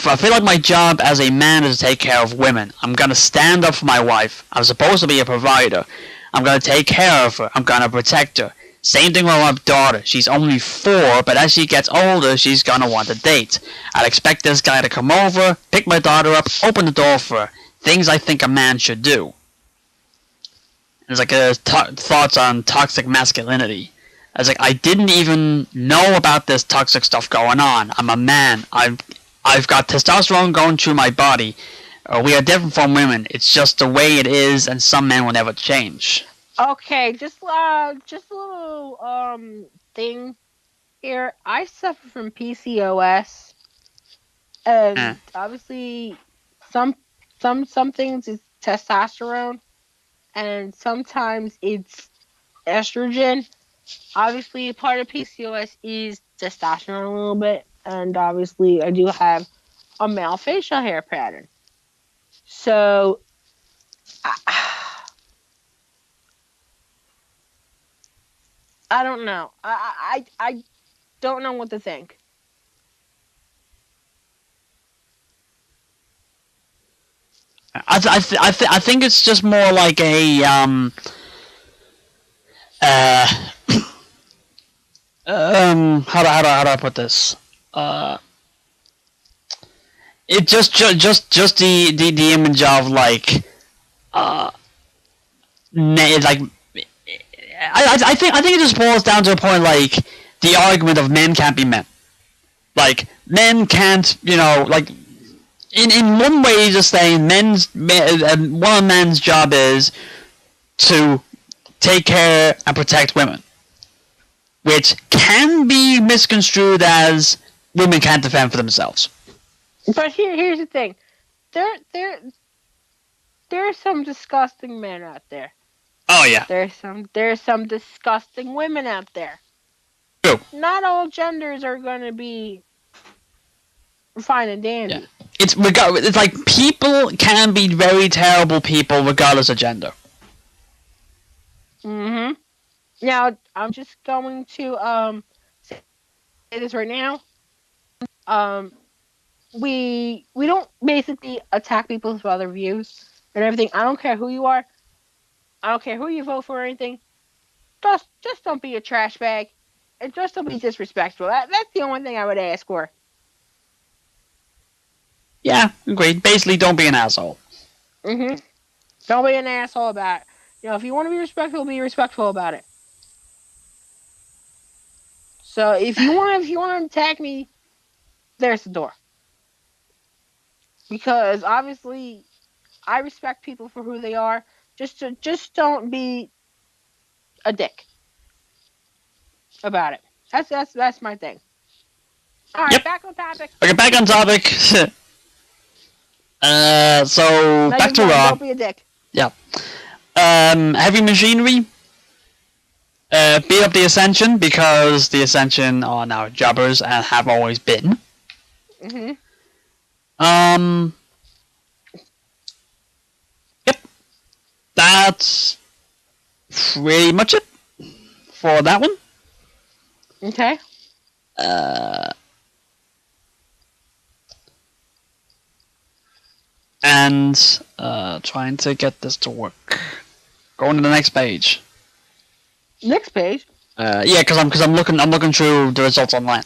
I feel like my job as a man is to take care of women. I'm gonna stand up for my wife. I'm supposed to be a provider. I'm gonna take care of her. I'm gonna protect her. Same thing with my daughter. She's only 4, but as she gets older, she's gonna want a date. I'd expect this guy to come over, pick my daughter up, open the door for her. Things I think a man should do. There's like thoughts on toxic masculinity. I was like, I didn't even know about this toxic stuff going on. I'm a man. I've got testosterone going through my body. We are different from women. It's just the way it is, and some men will never change. Okay, just a little thing here. I suffer from PCOS, and obviously some things is testosterone, and sometimes it's estrogen. Obviously, part of PCOS is testosterone a little bit, and obviously I do have a male facial hair pattern. So, I don't know. I don't know what to think. I think it's just more like a how do I put this? It just the image of like like I think it just boils down to a point like the argument of men can't be men. Like men can't, like in one way, just saying one of men's job is to take care and protect women, which can be misconstrued as women can't defend for themselves. But here's the thing, there are some disgusting men out there. Oh yeah. There's some disgusting women out there. True. Not all genders are gonna be fine and dandy. Yeah. It's like people can be very terrible people regardless of gender. Mhm. Now I'm just going to say this right now. We don't basically attack people for other views and everything. I don't care who you are. I don't care who you vote for or anything. Just don't be a trash bag, and just don't be disrespectful. That's the only thing I would ask for. Yeah, agreed. Basically, don't be an asshole. Mhm. Don't be an asshole about it. If you want to be respectful about it. So if you want to attack me, there's the door. Because obviously, I respect people for who they are. Just don't be a dick about it. That's my thing. All right, Yep. back on topic. Okay, back on topic. So back to Raw. Don't be a dick. Yeah. Heavy machinery. Beat up the Ascension because the Ascension are now jobbers and have always been. Mhm. Yep. That's pretty much it for that one. Okay. And trying to get this to work. Going to the next page. Next page. Yeah, because I'm looking through the results online.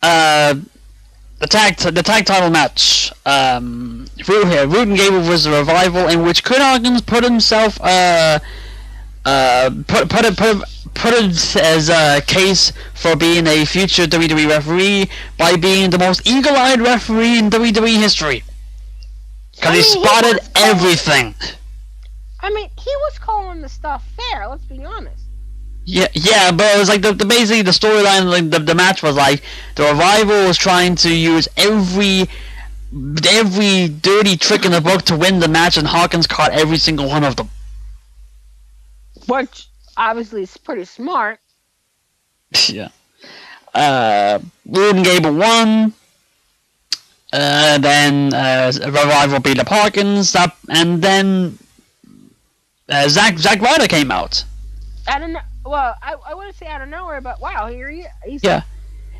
The tag title match. Root and Gable was the Revival, in which Kurt Hawkins put himself put it as a case for being a future WWE referee by being the most eagle-eyed referee in WWE history. Because he spotted everything. I mean, he was calling the stuff fair. Let's be honest. Yeah, but it was like basically the storyline, like the match was like the Revival was trying to use every dirty trick in the book to win the match, and Hawkins caught every single one of them. Which obviously is pretty smart. Yeah. Root and Gable won. Then Revival beat up Hawkins, and then Zack Ryder came out. I don't know. Well, I wouldn't say out of nowhere, but wow, he's yeah.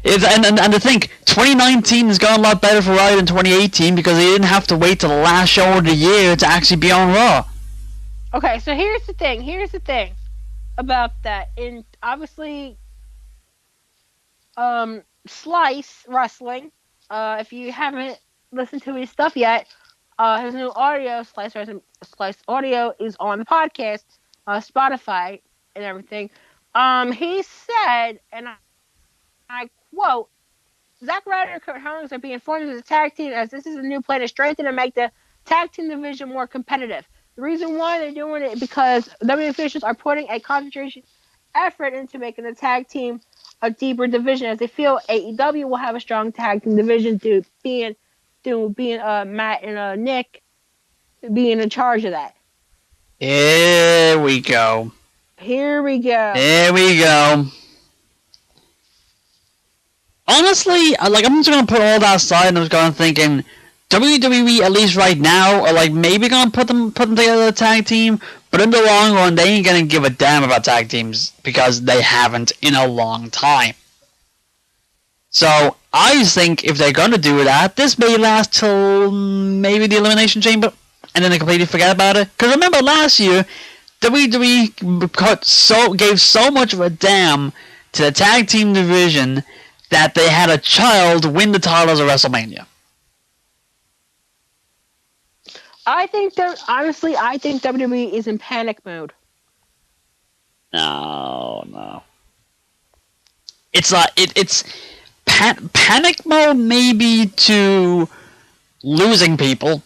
And to think, 2019 has gone a lot better for Riot than 2018 because they didn't have to wait till the last show of the year to actually be on Raw. Okay, so here's the thing. Here's the thing about that. In obviously, Slice Wrestling. If you haven't listened to his stuff yet, his new audio, Slice Audio, is on the podcast, Spotify, and everything. He said, and I quote, Zack Ryder and Kurt Hellings are being formed as a tag team as this is a new plan to strengthen and make the tag team division more competitive. The reason why they're doing it is because WWE officials are putting a concentration effort into making the tag team a deeper division as they feel AEW will have a strong tag team division due being Matt and Nick being in charge of that. Here we go. Here we go. There we go. Honestly, like I'm just gonna put all that aside and I'm just gonna thinking WWE at least right now are like maybe gonna put them together as a tag team, but in the long run they ain't gonna give a damn about tag teams because they haven't in a long time. So I think if they're gonna do that, this may last till maybe the Elimination Chamber, and then they completely forget about it. Because remember last year, WWE gave so much of a damn to the tag team division that they had a child win the titles at WrestleMania. I think WWE is in panic mode. No. It's like it's panic mode maybe to losing people,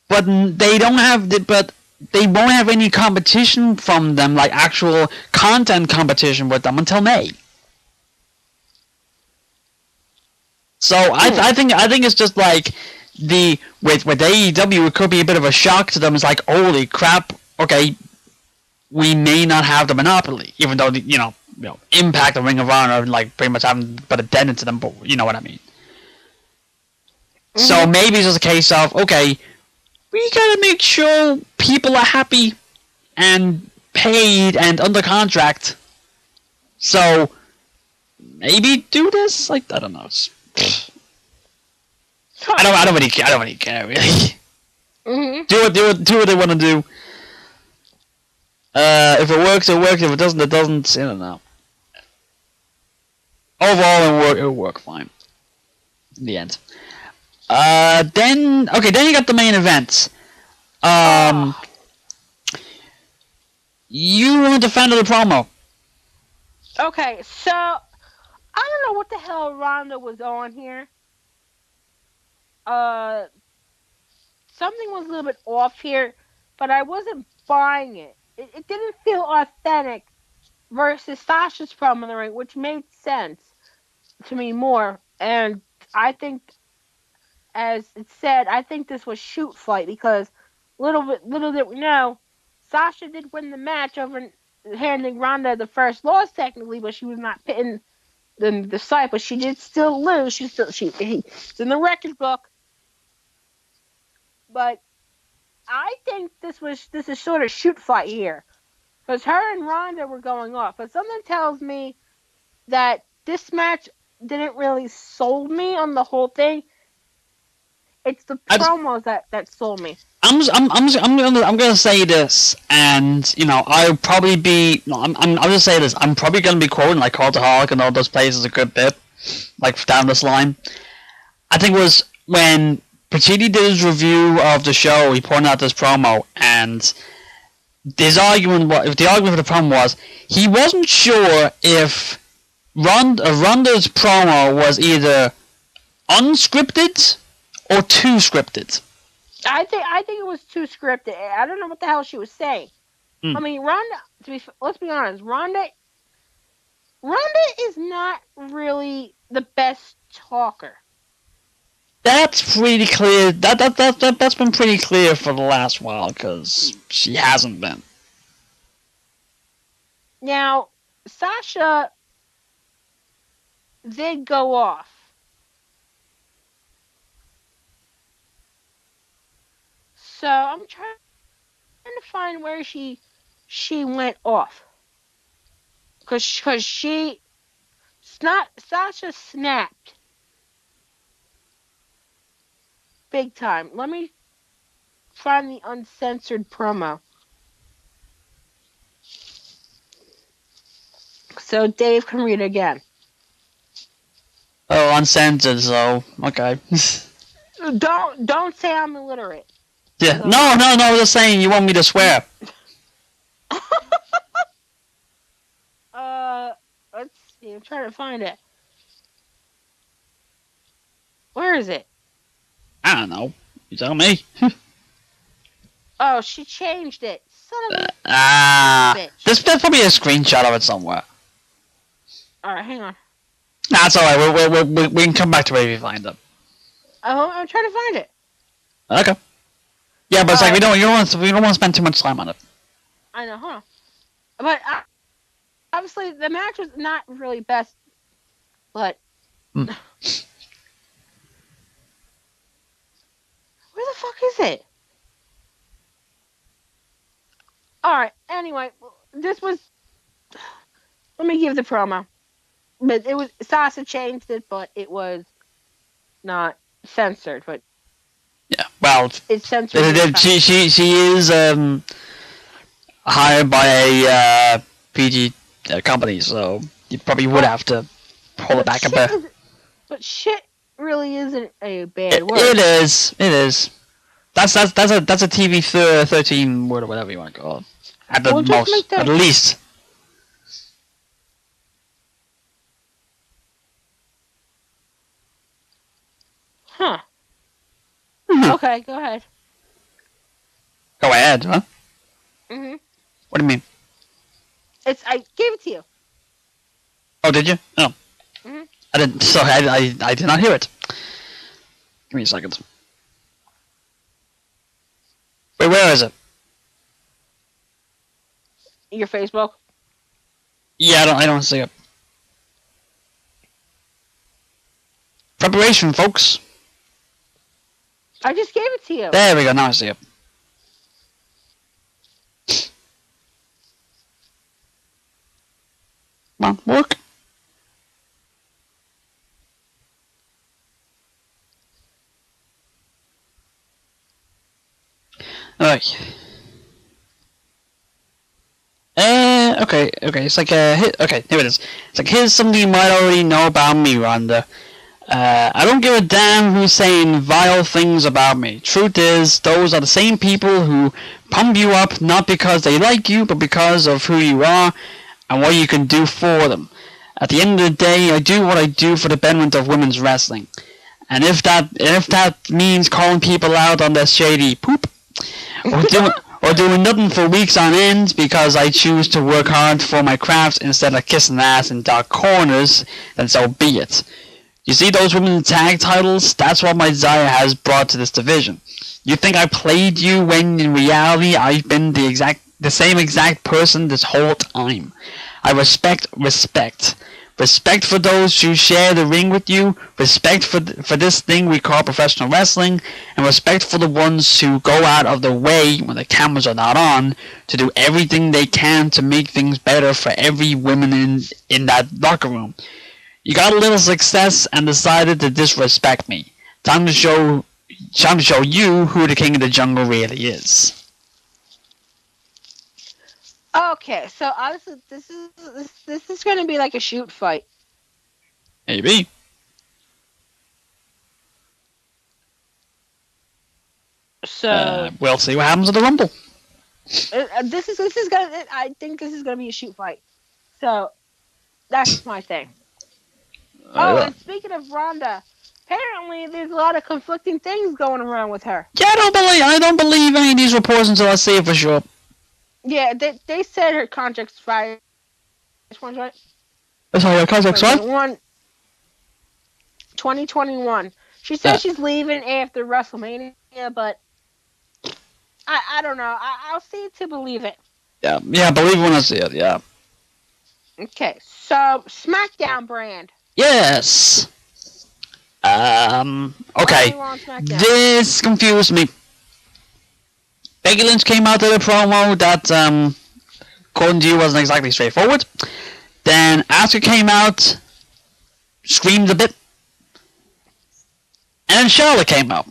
but they don't have they won't have any competition from them, like actual content competition with them until May. So I think it's just like with AEW, it could be a bit of a shock to them. It's like, holy crap, okay, we may not have the monopoly, even though Impact and Ring of Honor like pretty much haven't put a dent into them, but you know what I mean. Mm-hmm. So maybe it's just a case of, okay, we gotta make sure people are happy and paid and under contract. So maybe do this. Like I don't know. I don't really care really. Mm-hmm. Do what they want to do. If it works, it works. If it doesn't, it doesn't. I don't know. Overall, it'll work fine. In the end. Then you got the main event. You want to defend the promo. Okay, so I don't know what the hell Ronda was on here. Something was a little bit off here, but I wasn't buying it. It didn't feel authentic versus Sasha's promo in the ring, which made sense to me more. And I think, as it said, I think this was shoot fight because little did we know, Sasha did win the match over handing Ronda the first loss technically, but she was not pitting the site, but she did still lose. It's in the record book. But I think this is sort of shoot fight here. Because her and Ronda were going off. But something tells me that this match didn't really sold me on the whole thing. It's the promos that sold me. I'm gonna say this, and I'll probably be. No, I'll just say this. I'm probably gonna be quoting like Cultaholic and all those places a good bit, like down this line. I think it was when Pacitti did his review of the show. He pointed out this promo, and the argument for the promo was he wasn't sure if Ronda's promo was either unscripted or too scripted. I think it was too scripted. I don't know what the hell she was saying. I mean, Ronda. Let's be honest. Ronda is not really the best talker. That's pretty clear. That's been pretty clear for the last while because she hasn't been. Now, Sasha did go off. So I'm trying to find where she went off. Because she Sasha snapped big time. Let me find the uncensored promo. So Dave can read it again. Oh, uncensored, so okay. Don't say I'm illiterate. Yeah. No, I'm just saying you want me to swear. Let's see. I'm trying to find it. Where is it? I don't know. You tell me. Oh, she changed it. Son of a bitch. There's probably a screenshot of it somewhere. Alright, hang on. That's alright. We can come back to it if you find it. I'm trying to find it. Okay. Yeah, but it's like we don't want to spend too much time on it. I know, hold on. But obviously the match was not really best, but where the fuck is it? Alright, anyway, this was, let me give the promo. But it was, Sasha changed it, but it was not censored, but yeah, well, it's censored. She is hired by a PG company, so you probably would have to pull it back a bit. But shit really isn't a bad word. It is. That's a TV 13 word or whatever you want to call it. At the most, at least. Huh. Okay, go ahead. Go ahead, huh? Mhm. What do you mean? I gave it to you. Oh, did you? Oh. Mhm. I didn't. Sorry, I did not hear it. Give me a second. Wait, where is it? Your Facebook. Yeah, I don't see it. Preparation, folks. I just gave it to you. There we go. Now I see it. Come on, work. Alright. Okay. It's like okay, here it is. It's like, here's something you might already know about me, Rhonda. I don't give a damn who's saying vile things about me. Truth is, those are the same people who pump you up not because they like you, but because of who you are and what you can do for them. At the end of the day, I do what I do for the betterment of women's wrestling. And if that means calling people out on their shady poop, or doing nothing for weeks on end because I choose to work hard for my craft instead of kissing ass in dark corners, then so be it. You see those women's tag titles? That's what my desire has brought to this division. You think I played you when in reality I've been the same exact person this whole time. I respect. Respect for those who share the ring with you, respect for this thing we call professional wrestling, and respect for the ones who go out of their way when the cameras are not on to do everything they can to make things better for every woman in that locker room. You got a little success and decided to disrespect me. Time to show you who the king of the jungle really is. Okay, so honestly, this is going to be like a shoot fight. Maybe. So we'll see what happens at the Rumble. This is gonna. I think this is gonna be a shoot fight. So that's my thing. And speaking of Rhonda, apparently there's a lot of conflicting things going around with her. Yeah, I don't believe any of these reports until I see it for sure. Yeah, they said her contract's expired. Which one's right? Sorry, her contract's what? 2021. She said she's leaving after WrestleMania, but I don't know. I'll see it to believe it. Yeah, believe it when I see it, yeah. Okay, so SmackDown brand. Yes. Okay. This confused me. Becky Lynch came out with a promo that, according to you, wasn't exactly straightforward. Then Asuka came out screamed a bit. And then Charlotte came out.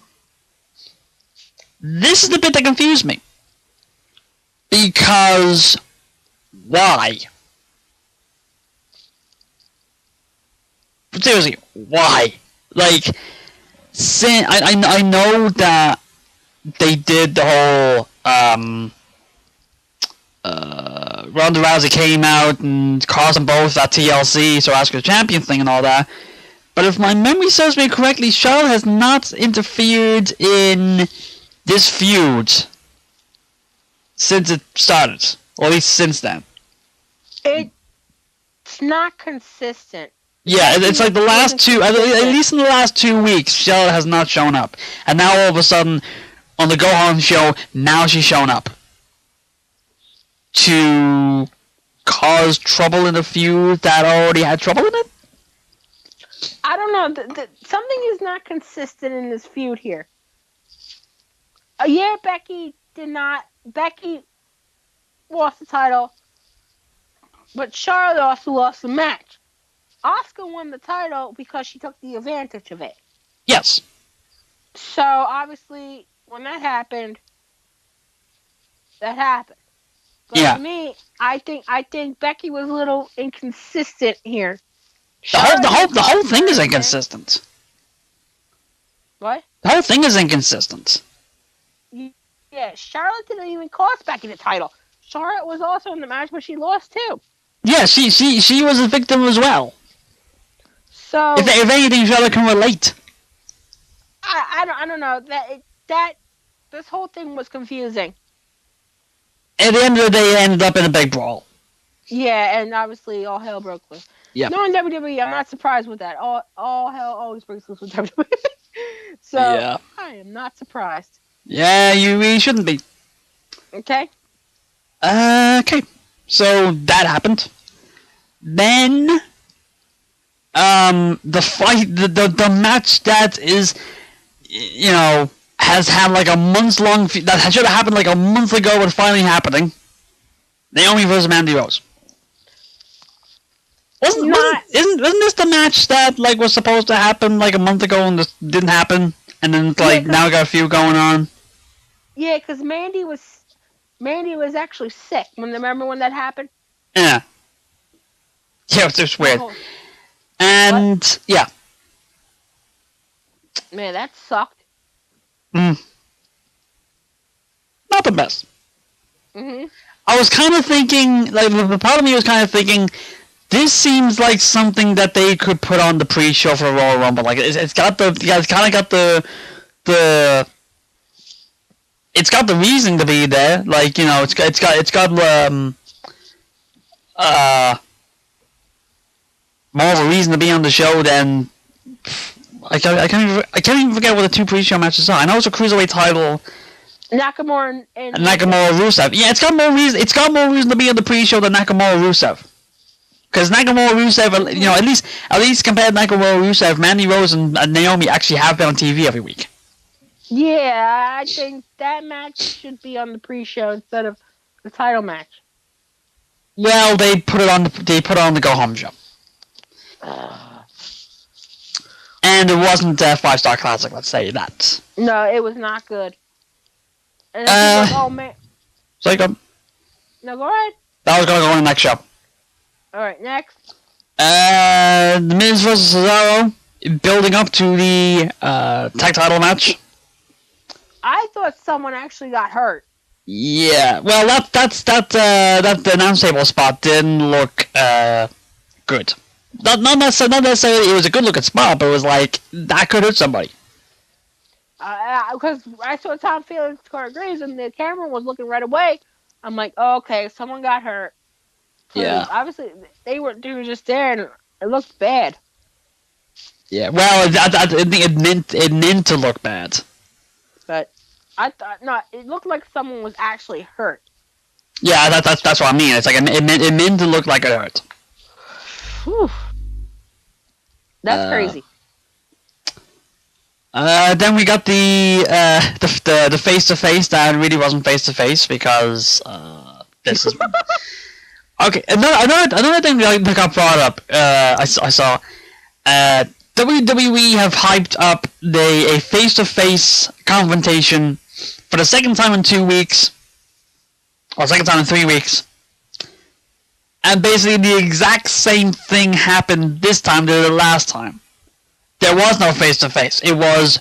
This is the bit that confused me. Because why? Seriously, why? Like, I know that they did the whole Ronda Rousey came out and caused them both that TLC, so Asuka champion thing and all that. But if my memory serves me correctly, Charlotte has not interfered in this feud since it started, or at least since then. It's not consistent. Yeah, it's like the last two, at least in the last 2 weeks, Charlotte has not shown up. And now all of a sudden, on the Go Home show, now she's shown up. To cause trouble in a feud that already had trouble in it? I don't know. Something is not consistent in this feud here. Yeah, Becky lost the title, but Charlotte also lost the match. Asuka won the title because she took the advantage of it. Yes. So, obviously, when that happened. But yeah. To me, I think Becky was a little inconsistent here. The whole thing is inconsistent. What? The whole thing is inconsistent. Yeah, Charlotte didn't even cost Becky the title. Charlotte was also in the match, but she lost too. Yeah, she was a victim as well. So if anything, Charlotte can relate. I don't know that this whole thing was confusing. At the end of the day, it ended up in a big brawl. Yeah, and obviously all hell broke loose. Yeah. Knowing WWE, I'm not surprised with that. All hell always breaks loose with WWE. So yeah. I am not surprised. Yeah, you really shouldn't be. Okay. Okay. So that happened. Then the fight the match that is, you know, has had like a month-long that should have happened like a month ago, but finally happening. Naomi versus Mandy Rose. Wasn't this the match that like was supposed to happen like a month ago and this didn't happen, and then like now got a few going on? Yeah, because Mandy was actually sick. Remember when that happened? Yeah. Yeah, it was weird. Oh. And what? Yeah. Man, that sucked. Not the best. Mhm. I was kind of thinking, like, the part of me was kind of thinking, this seems like something that they could put on the pre-show for Royal Rumble. Like, it's kind of got the reason to be there. Like, you know, it's got more of a reason to be on the show than. I can't even forget what the two pre-show matches are. I know it's a cruiserweight title. Nakamura and Nakamura Rusev. Yeah, it's got more reason. It's got more reason to be on the pre-show than Nakamura Rusev. Because Nakamura Rusev, you know, at least compared to Nakamura Rusev, Mandy Rose and Naomi actually have been on TV every week. Yeah, I think that match should be on the pre-show instead of the title match. Well, they put it on the Go Home show. And it wasn't a 5-star classic, let's say that. No, it was not good. And like, oh man. So go. No, go ahead. That was gonna go on the next show. Alright, next. The Miz vs. Cesaro, building up to the tag title match. I thought someone actually got hurt. Yeah, well, that announce table spot didn't look good. Not necessarily it was a good looking spot, but it was like that could hurt somebody. Because I saw Tom Felix, Corey Graves, and the camera was looking right away. I'm like, oh, okay, someone got hurt. Yeah. Obviously, they were just there, and it looked bad. Yeah. Well, I think it meant to look bad. But I thought it looked like someone was actually hurt. Yeah, that's what I mean. It's like it meant to look like it hurt. Whew. That's crazy. Then we got the face to face that really wasn't face to face because this is okay. Another thing that got brought up. I saw WWE have hyped up a face-to-face confrontation for the second time in 2 weeks, or second time in 3 weeks, and basically the exact same thing happened this time than the last time. There was no face-to-face. It was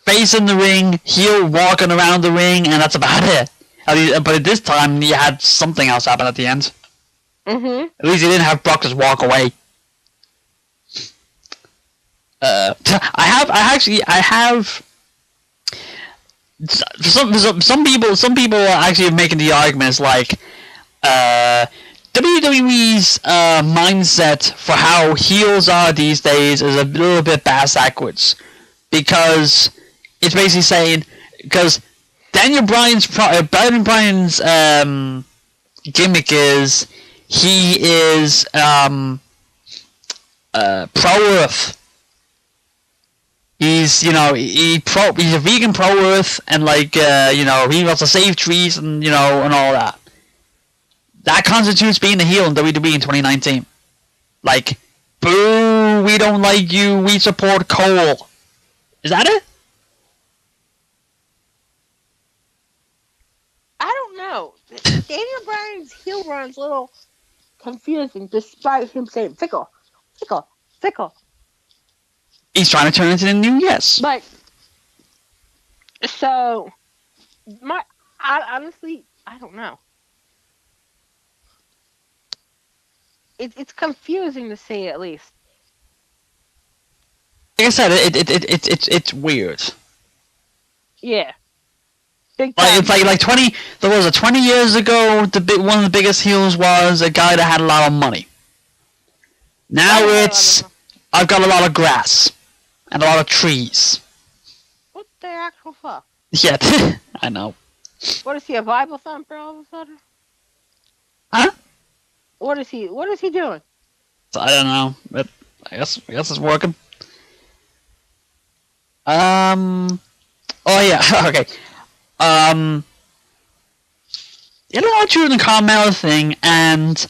face in the ring, heel walking around the ring, and that's about it. But this time, you had something else happen at the end. Mm-hmm. At least you didn't have Brock just walk away. I have. Some people are actually making the arguments like, WWE's mindset for how heels are these days is a little bit backwards, because it's basically saying, because Daniel Bryan's gimmick is he is pro-earth. He's he's a vegan pro-earth, and he wants to save trees and and all that. That constitutes being a heel in WWE in 2019. Like, boo, we don't like you, we support Cole. Is that it? I don't know. Daniel Bryan's heel run's a little confusing, despite him saying fickle, fickle, fickle. He's trying to turn into the new Yes. But, so, honestly, I don't know. It's confusing to say, at least. Like I said, it's weird. Yeah. Big Like, time. it's like 20. There was 20 years ago. One of the biggest heels was a guy that had a lot of money. Now it's I've got a lot of grass and a lot of trees. What the actual fuck? Yeah, I know. What is he, a Bible thumper all of a sudden? Huh? What is he doing? I don't know, but I guess it's working. Oh yeah, okay. You know what, Truth and Carmella thing, and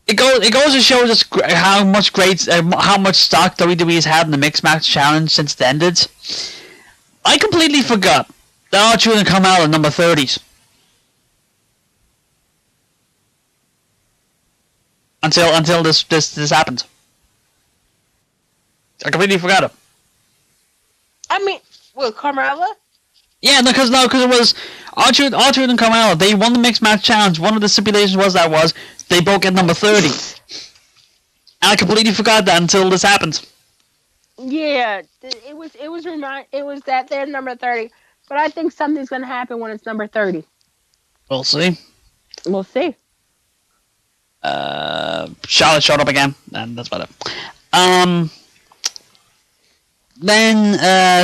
it goes to show just how much stock WWE has had in the Mixed Match Challenge since it ended. I completely forgot that Truth and Carmella are number 30s. Until this happened. I completely forgot it. I mean, well, Carmella? Yeah, because it was R-Truth and Carmella. They won the Mixed Match Challenge. One of the stipulations was they both get number 30. And I completely forgot that until this happened. Yeah, it was that they're number 30. But I think something's gonna happen when it's number 30. We'll see. We'll see. Charlotte showed up again, and that's about it. Then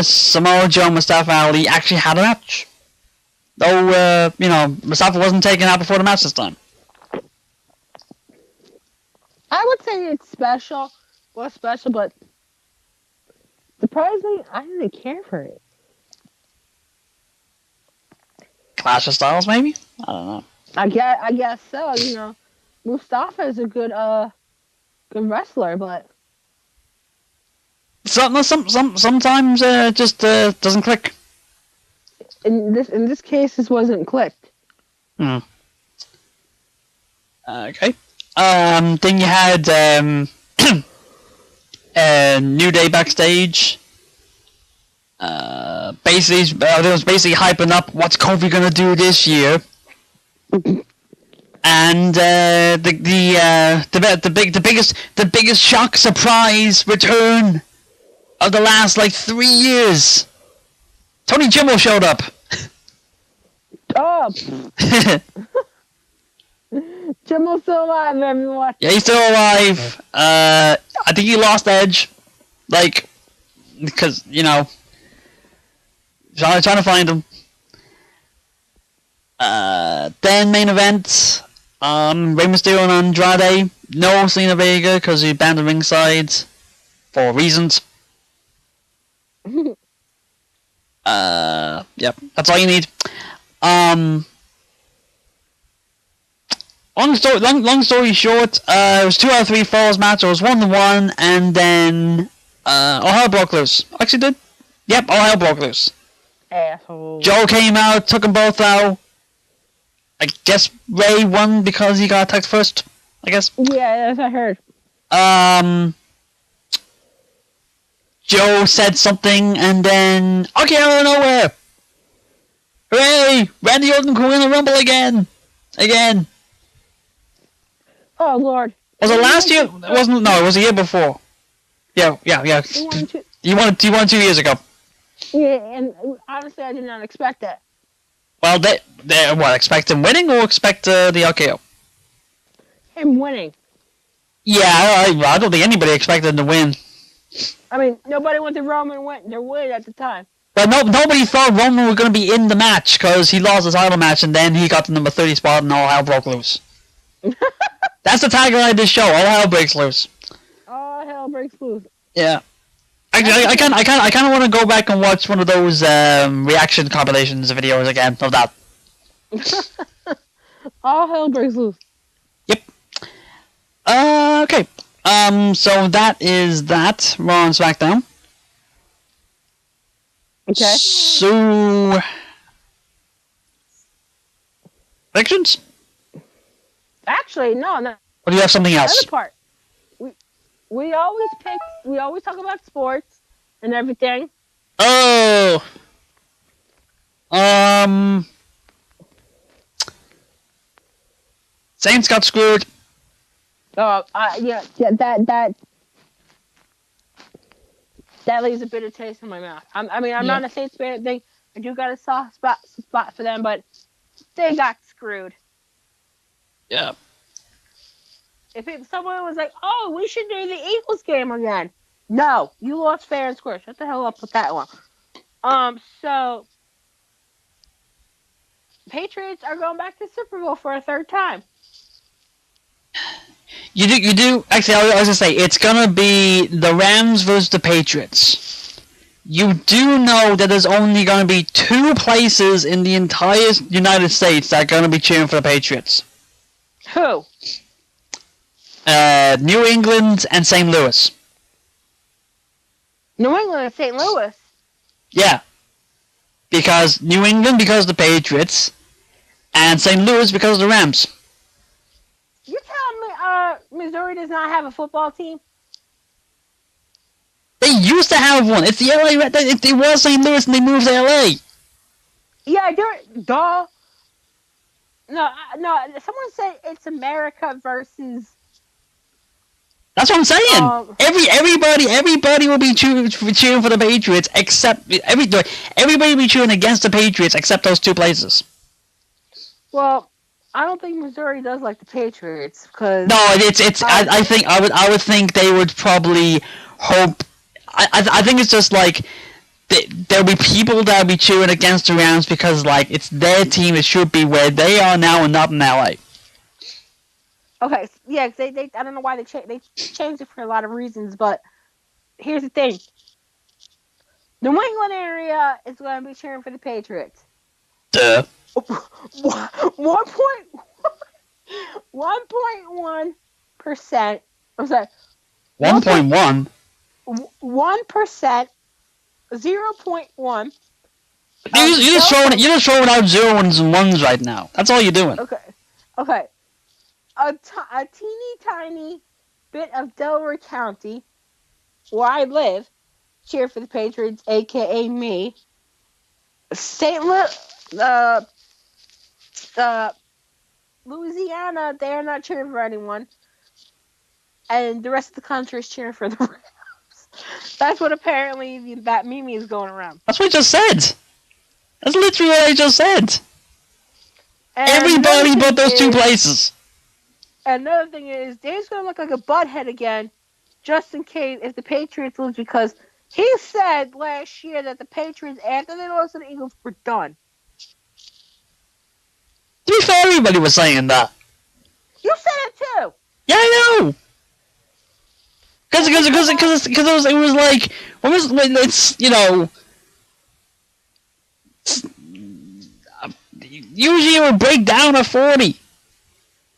Samoa Joe and Mustafa Ali actually had a match. Though, Mustafa wasn't taken out before the match this time. I would say it's special. Was special, but surprisingly, I didn't care for it. Clash of Styles, maybe? I don't know. I guess so. Mustafa is a good wrestler, but sometimes just doesn't click. In this case, this wasn't clicked. Okay. Then you had New Day backstage. It was basically hyping up what's Kofi gonna do this year. And the biggest shock surprise return of the last 3 years. Tony Jimmo showed up. Oh, Jimmo's still alive, everyone. Yeah, he's still alive. I think he lost Edge, because trying to find him. Then main event. Rey Mysterio and Andrade. No Selena Vega because he banned the ringside for reasons. Yep, that's all you need. long story short, it was 2 out of 3 falls match. It was 1-1, and then all hell broke loose. Actually, did. Yep, all hell broke loose. Asshole. Joe came out, took them both out. I guess Ray won because he got attacked first. I guess. Yeah, that's what I heard. Joe said something, and then okay, out of nowhere, hooray! Randy Orton can win the Rumble again. Oh Lord. Was it last year? It wasn't. No, it was a year before. Yeah. You won 2 years ago. Yeah, and honestly, I did not expect that. Well, they what, expect him winning or expect the RKO? Him winning. Yeah, I don't think anybody expected him to win. I mean, nobody wanted Roman to win at the time. But nobody thought Roman was going to be in the match because he lost the title match and then he got the number 30 spot and all hell broke loose. That's the tagline of this show. All hell breaks loose. All hell breaks loose. Yeah. Actually, I kind of want to go back and watch one of those reaction compilations videos again of that. All hell breaks loose. Yep. Okay. So that is that. Raw and SmackDown. Okay. So, predictions? Actually, no. Or do you have something else? Other part. We always pick. We always talk about sports and everything. Oh. Saints got screwed. Yeah. That leaves a bitter taste in my mouth. I'm not a Saints fan thing. I do got a soft spot for them, but they got screwed. Yeah. If someone was like, "Oh, we should do the Eagles game again," no, you lost fair and square. Shut the hell up with that one. So Patriots are going back to Super Bowl for a third time. You do. Actually, I was gonna say it's gonna be the Rams versus the Patriots. You do know that there's only gonna be 2 places in the entire United States that are gonna be cheering for the Patriots. Who? New England and St. Louis. New England and St. Louis. Yeah. Because New England because of the Patriots, and St. Louis because of the Rams. You're telling me Missouri does not have a football team? They used to have one. It's the LA. It was St. Louis and they moved to LA. Yeah, duh. No. Someone said it's America versus. That's what I'm saying. Everybody will be cheering for the Patriots except everybody will be cheering against the Patriots except those 2 places. Well, I don't think Missouri does like the Patriots because. No, it's. I would think they would probably hope. I think it's just like there'll be people that'll be cheering against the Rams because like it's their team. It should be where they are now and not in LA. Okay, yeah, they I don't know why they changed it for a lot of reasons, but here's the thing: the New England area is going to be cheering for the Patriots. Duh. 1.1%. I'm sorry. 1.1. 1%. 0.1. You're just throwing out 0s and 1s right now. That's all you're doing. Okay. A teeny tiny bit of Delaware County, where I live, cheer for the Patriots, aka me. St. Louisiana, they are not cheering for anyone, and the rest of the country is cheering for the Rams. That's what apparently that meme is going around. That's what I just said. That's literally what I just said. And everybody but those 2 places. Another thing is, Dave's going to look like a butthead again, just in case if the Patriots lose, because he said last year that the Patriots, after they lost to the Eagles, were done. To be fair, everybody was saying that. You said it too. Yeah, I know. Because it was like, it's, you know, usually it would break down at 40.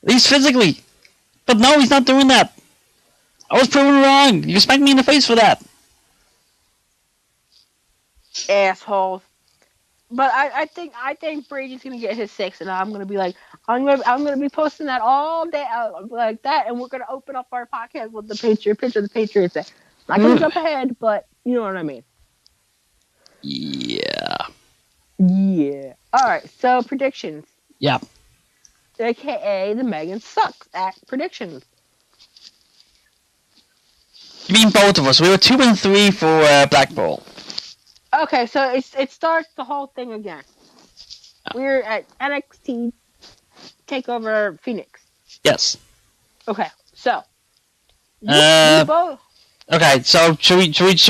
least physically. But no, he's not doing that. I was proven wrong. You smacked me in the face for that. Assholes. But I think Brady's gonna get his 6, and I'm gonna be like, I'm gonna be posting that all day like that, and we're gonna open up our podcast with the picture of the Patriots. Not gonna jump ahead, but you know what I mean. Yeah. Yeah. All right. So predictions. Yeah. AKA the Megan sucks at predictions. You mean both of us? We were 2-3 for Black Bowl. Okay, so it starts the whole thing again. We're at NXT Takeover Phoenix. Yes. Okay, so we both. Okay, so should we just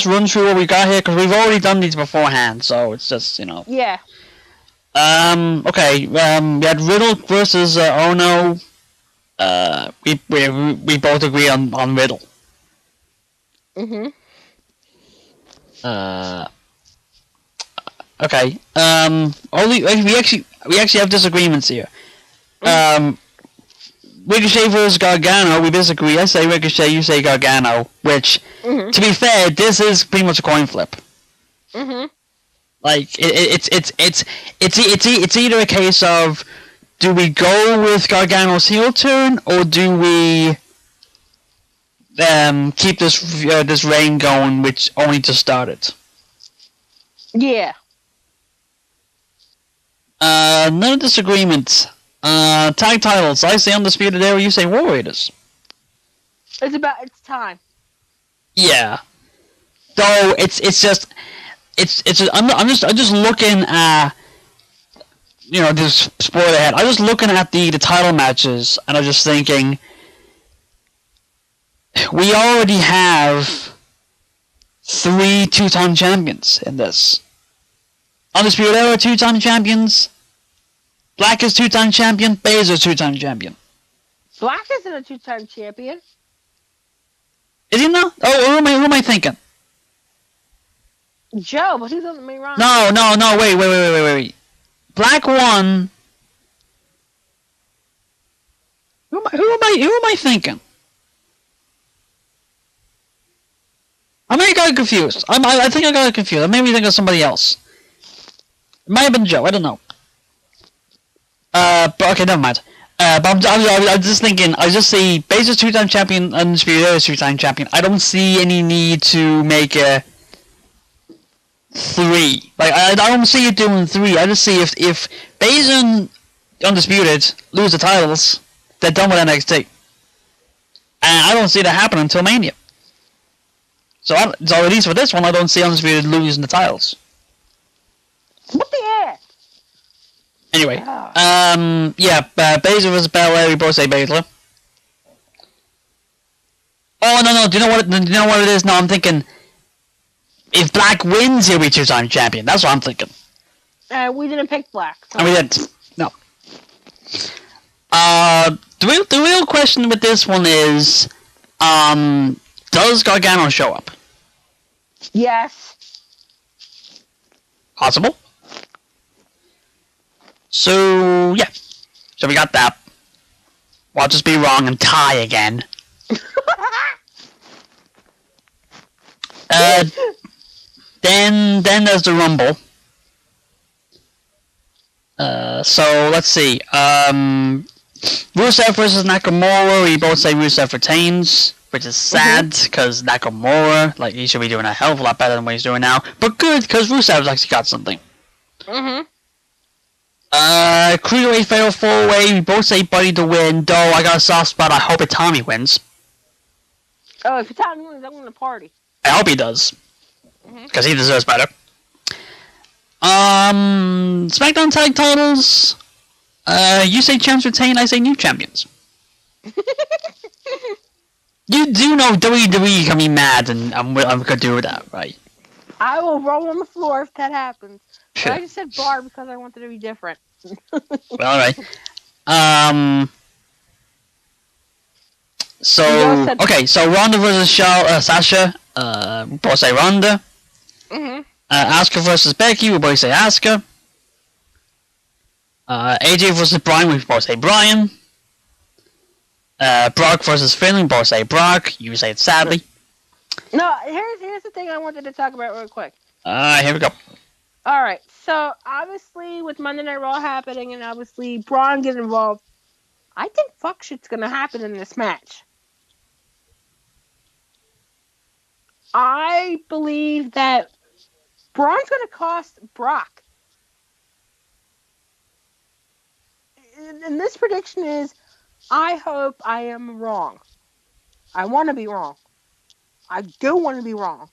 run through what we got here, because we've already done these beforehand, so it's just Yeah. Okay. We had Riddle versus Ono. We both agree on Riddle. Mhm. Okay. We actually have disagreements here. Ricochet versus Gargano, we disagree. I say Ricochet, you say Gargano. Which, to be fair, this is pretty much a coin flip. Mhm. Like it's either a case of, do we go with Gargano's heel turn, or do we keep this reign going, which only just started? Yeah. No disagreement. Tag titles. I say Undisputed Era. You say War Raiders. It's time. Yeah. Though it's just I'm just looking at this sport ahead. I'm just looking at the title matches, and I'm just thinking, we already have 3 two-time champions in this. Undisputed Era 2-time champions. Black is 2-time champion. Baszler is 2-time champion. Black isn't a 2-time champion. Is he not? Oh, who am I thinking? Joe, but he's on the main roster. No. Wait. Black won. Who am I thinking? I may have got confused. I think I got confused. I maybe think of somebody else. It might have been Joe. I don't know. But okay, never mind. But I'm just thinking. I just see Baszler's 2-time champion, Undisputed Era's 2-time champion. I don't see any need to make a 3. Like I don't see it doing 3. I just see if Baszler and Undisputed lose the titles, they're done with NXT, and I don't see that happening until Mania. So at least for this one, I don't see Undisputed losing the titles. What the heck? Anyway, Baszler versus Belair. We both say Baszler. Oh no! Do you know what it is? No, I'm thinking, if Black wins, he'll be 2-time champion. That's what I'm thinking. We didn't pick Black. So. And we didn't. No. The real question with this one is, does Gargano show up? Yes. Possible. So yeah. So we got that. I'll just be wrong and tie again. Then there's the Rumble. So let's see. Rusev versus Nakamura. We both say Rusev retains, which is sad because Nakamura, he should be doing a hell of a lot better than what he's doing now. But good, because Rusev's actually got something. Cruiserweight Fatal 4-Way. We both say Buddy to win. Though I got a soft spot. I hope Tommy wins. Oh, if Tommy wins, I'm gonna party. I hope he does, because he deserves better. SmackDown tag titles. You say champs retain, I say new champions. You do know WWE can be mad, and I'm gonna do that, right? I will roll on the floor if that happens. But I just said bar because I wanted to be different. Well, alright. So Ronda versus Sasha. We both say Ronda. Asuka versus Becky. We both say Asuka. AJ versus Bryan. We both say Bryan. Brock versus Finn. Both say Brock. You say it sadly. No, here's the thing I wanted to talk about real quick. Here we go. All right, so obviously with Monday Night Raw happening and obviously Braun getting involved, I think fuck shit's gonna happen in this match. I believe that Braun's gonna cost Brock. And this prediction is, I hope I am wrong. I want to be wrong. I do want to be wrong.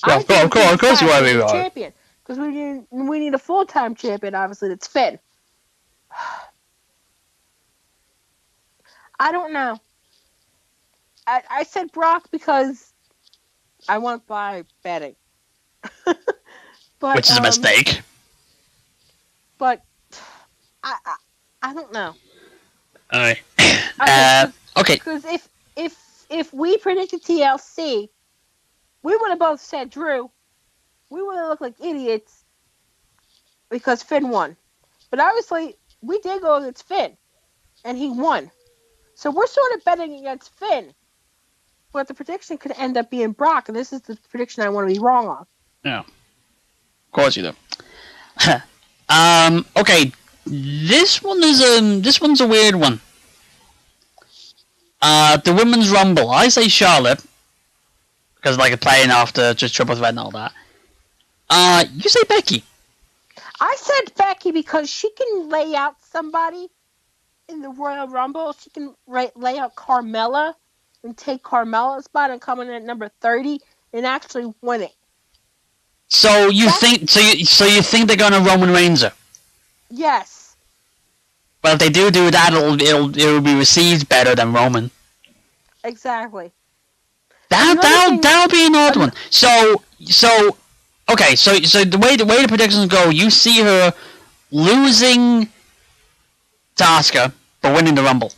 Well, of course you want to be wrong. Champion, because we need a full-time champion. Obviously, that's Finn. I don't know. I said Brock because I want by betting. But, which is a mistake. But I don't know. Alright. Okay. Because if we predicted TLC, we would have both said Drew. We would have looked like idiots because Finn won. But obviously, we did go against Finn, and he won. So we're sort of betting against Finn. But the prediction could end up being Brock, and this is the prediction I want to be wrong on. Yeah. Of course you do. Okay. This one's a weird one. The Women's Rumble. I say Charlotte. Because like playing after just triple threat and all that. You say Becky. I said Becky because she can lay out somebody in the Royal Rumble. She can lay out Carmella and take Carmella's spot and come in at number 30 and actually win it. So you think they're gonna Roman Reigns her? Yes. But if they do that, it'll be received better than Roman. Exactly. That'll be an odd one. So okay. So the way the predictions go, you see her losing to Asuka but winning the Rumble.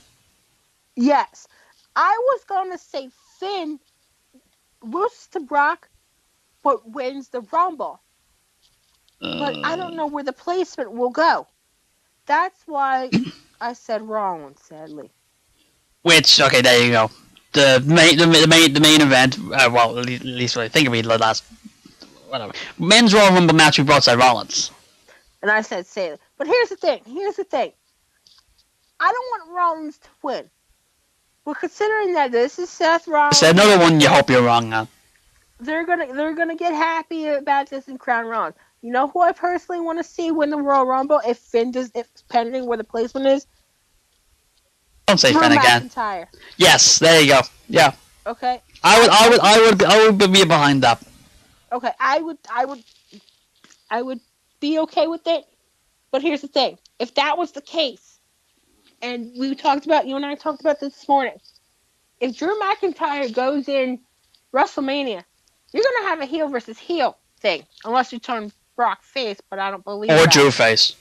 Yes. I was going to say Finn loses to Brock but wins the Rumble. But I don't know where the placement will go. That's why I said wrong one, sadly. Which, okay, there you go. The main event, well, at least what I think of it, the last, whatever. Men's Royal Rumble match, we brought Seth Rollins. And I said Seth. But here's the thing. I don't want Rollins to win. But considering that this is Seth Rollins, it's another one you hope you're wrong on. They're gonna get happy about this and crown Rollins. You know who I personally want to see win the Royal Rumble if pending where the placement is? Don't say Drew Finn again. McIntyre. Yes, there you go. Yeah. Okay. I would be behind that. Okay, I would be okay with it. But here's the thing: if that was the case, and you and I talked about this morning, if Drew McIntyre goes in WrestleMania, you're gonna have a heel versus heel thing, unless you turn Brock face, but I don't believe that. Or Drew face.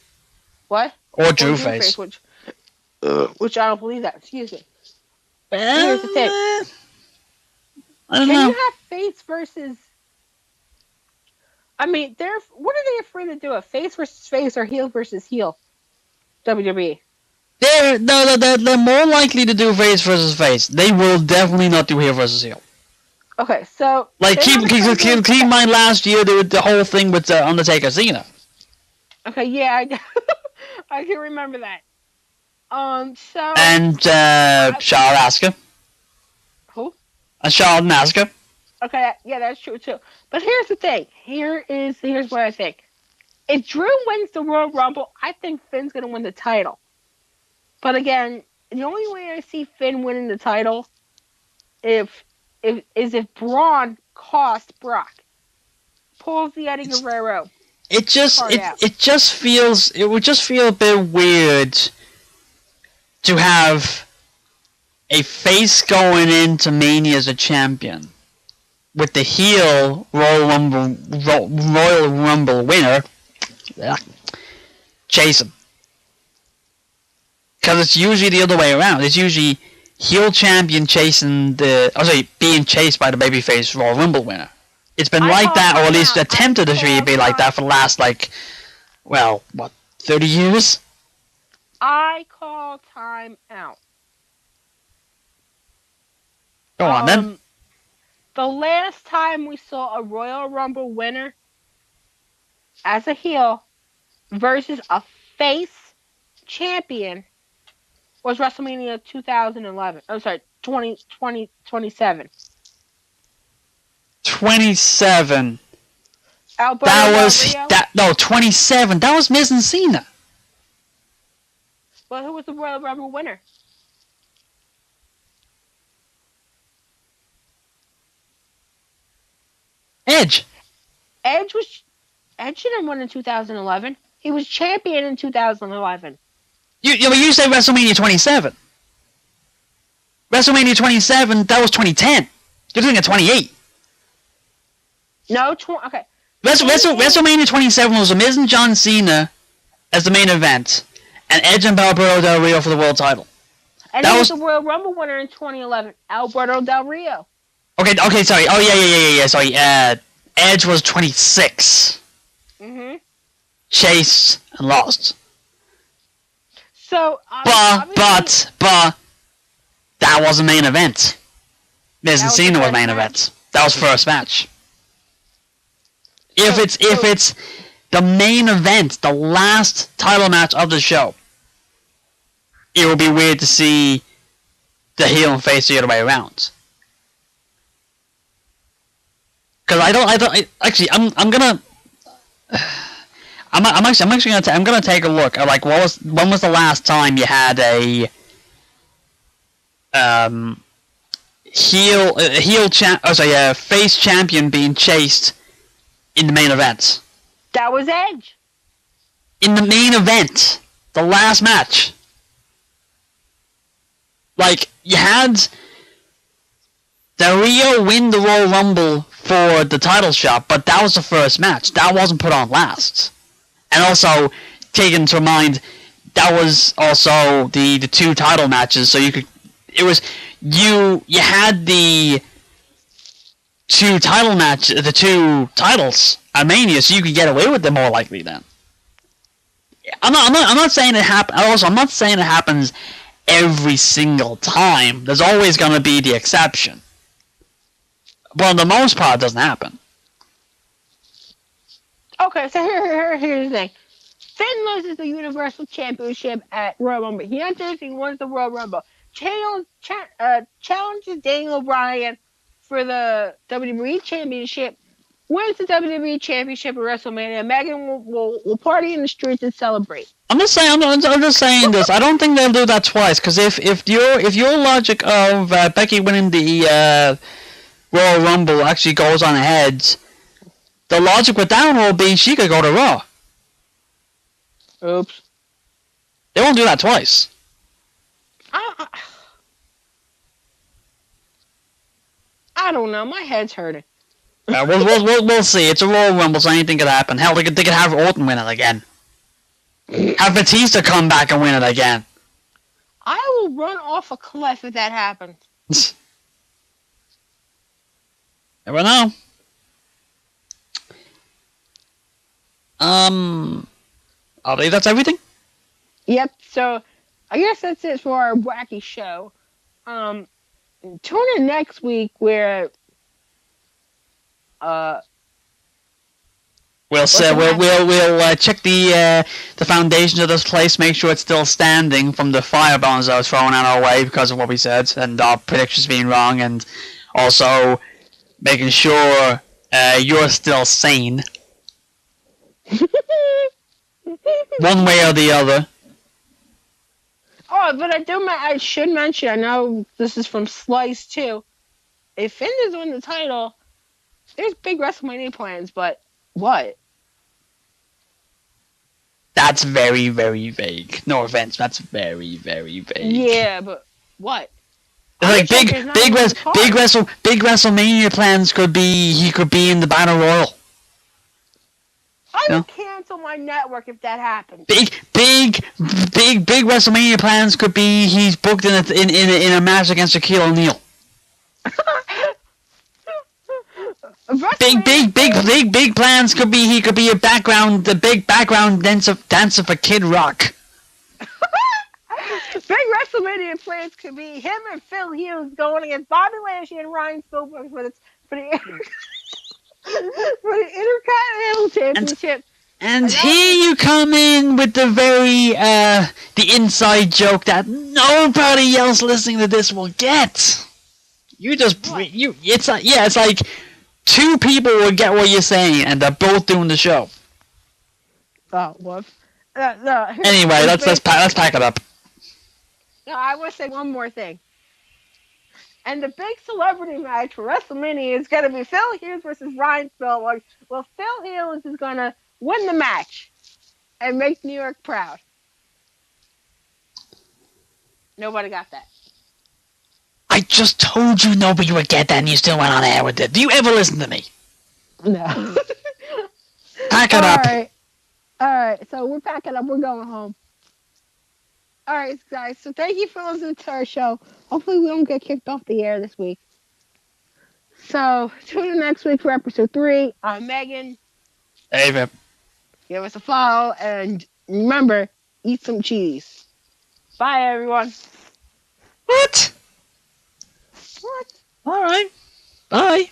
What? Or Drew face. Which I don't believe that. Excuse me. Here's the thing. I don't know. Can you have face versus... I mean, what are they afraid to do? A face versus face or heel versus heel? WWE. They're more likely to do face versus face. They will definitely not do heel versus heel. Okay, so... Like, keep in mind last year, there was the whole thing with Undertaker Cena. Okay, yeah, I can remember that. So... And, Charlotte Asuka. Who? And Charlotte and Asuka. Okay, yeah, that's true, too. But here's the thing. Here's what I think. If Drew wins the Royal Rumble, I think Finn's going to win the title. But again, the only way I see Finn winning the title is if Braun costs Brock. Pulls the Eddie Guerrero. It would just feel a bit weird to have a face going into Mania as a champion with the heel Royal Rumble winner chase him. Because it's usually the other way around. It's usually heel champion being chased by the babyface Royal Rumble winner. It's been like that, or at least attempted to be like that for the last, 30 years? I call time out. Go on then. The last time we saw a Royal Rumble winner as a heel versus a face champion was WrestleMania 2011. I'm sorry, 27. 27. Alberto That was Del Rio. that. No, 27. That was Miz and Cena. Well, who was the Royal Rumble winner? Edge. Edge didn't win in 2011. He was champion in 2011. You say WrestleMania 27. WrestleMania 27. That was 2010. You're looking at 28. No, okay. WrestleMania 27 was Miz and John Cena as the main event, and Edge and Alberto Del Rio for the world title. And he was the Royal Rumble winner in 2011, Alberto Del Rio. Okay, sorry. Oh, yeah, sorry. Edge was 26. Mm-hmm. Chased and lost. So, but, that was the main event. Miz and Cena was the main event. That was first match. If it's the main event, the last title match of the show, it will be weird to see the heel and face the other way around. Because I'm gonna take a look at when was the last time you had a face champion being chased in the main event. That was Edge. In the main event, the last match. Like, you had Del Rio win the Royal Rumble for the title shot, but that was the first match. That wasn't put on last. And also, take into mind, that was also the two title matches, so you had the two titles at Mania, so you could get away with them more likely then. I'm not saying it happens. Also, I'm not saying it happens every single time. There's always going to be the exception. But for the most part, it doesn't happen. Okay, so here's the thing. Finn loses the Universal Championship at Royal Rumble. He enters, he wins the Royal Rumble. Challenges Daniel Bryan for the WWE Championship. Wins the WWE Championship at WrestleMania. Megan will party in the streets and celebrate. I'm just saying this. I don't think they'll do that twice. Because if your logic of Becky winning the Royal Rumble actually goes on ahead, the logic with that will be she could go to Raw. Oops. They won't do that twice. I don't know. My head's hurting. We'll see. It's a Royal Rumble, so anything could happen. Hell, they could have Orton win it again. Have Batista come back and win it again. I will run off a cliff if that happens. Never know. I believe that's everything. Yep. So I guess that's it for our wacky show. Tune in next week where we'll check the foundation of this place, make sure it's still standing from the fire bombs that was thrown out our way because of what we said and our predictions being wrong, and also making sure you're still sane. One way or the other. Oh, but I should mention, I know this is from Slice too. If Finn doesn't win the title, there's big WrestleMania plans, but what? That's very, very vague. No offense, that's very, very vague. Yeah, but what? Like big WrestleMania plans could be he could be in the Battle Royal. I would cancel my network if that happened. Big WrestleMania plans could be he's booked in a match against Shaquille O'Neal. Big plans could be he could be the big background dancer for Kid Rock. big WrestleMania plans could be him and Phil Hughes going against Bobby Lashley and Ryan Spielberg for the Intercontinental And Championship. and here you come in with the very the inside joke that nobody else listening to this will get. You just it's like two people will get what you're saying, and they're both doing the show. Oh, whoops. No. Anyway, let's pack it up. No, I want to say one more thing. And the big celebrity match for WrestleMania is going to be Phil Hughes versus Ryan Spielberg. Well, Phil Hughes is going to win the match and make New York proud. Nobody got that. I just told you nobody would get that, and you still went on air with it. Do you ever listen to me? No. Pack it up. All right. So we're packing up. We're going home. All right, guys. So thank you for listening to our show. Hopefully we don't get kicked off the air this week. So tune in next week for episode 3. I'm Megan. Hey, Rip. Give us a follow, and remember, eat some cheese. Bye, everyone. What? What? All right. Bye.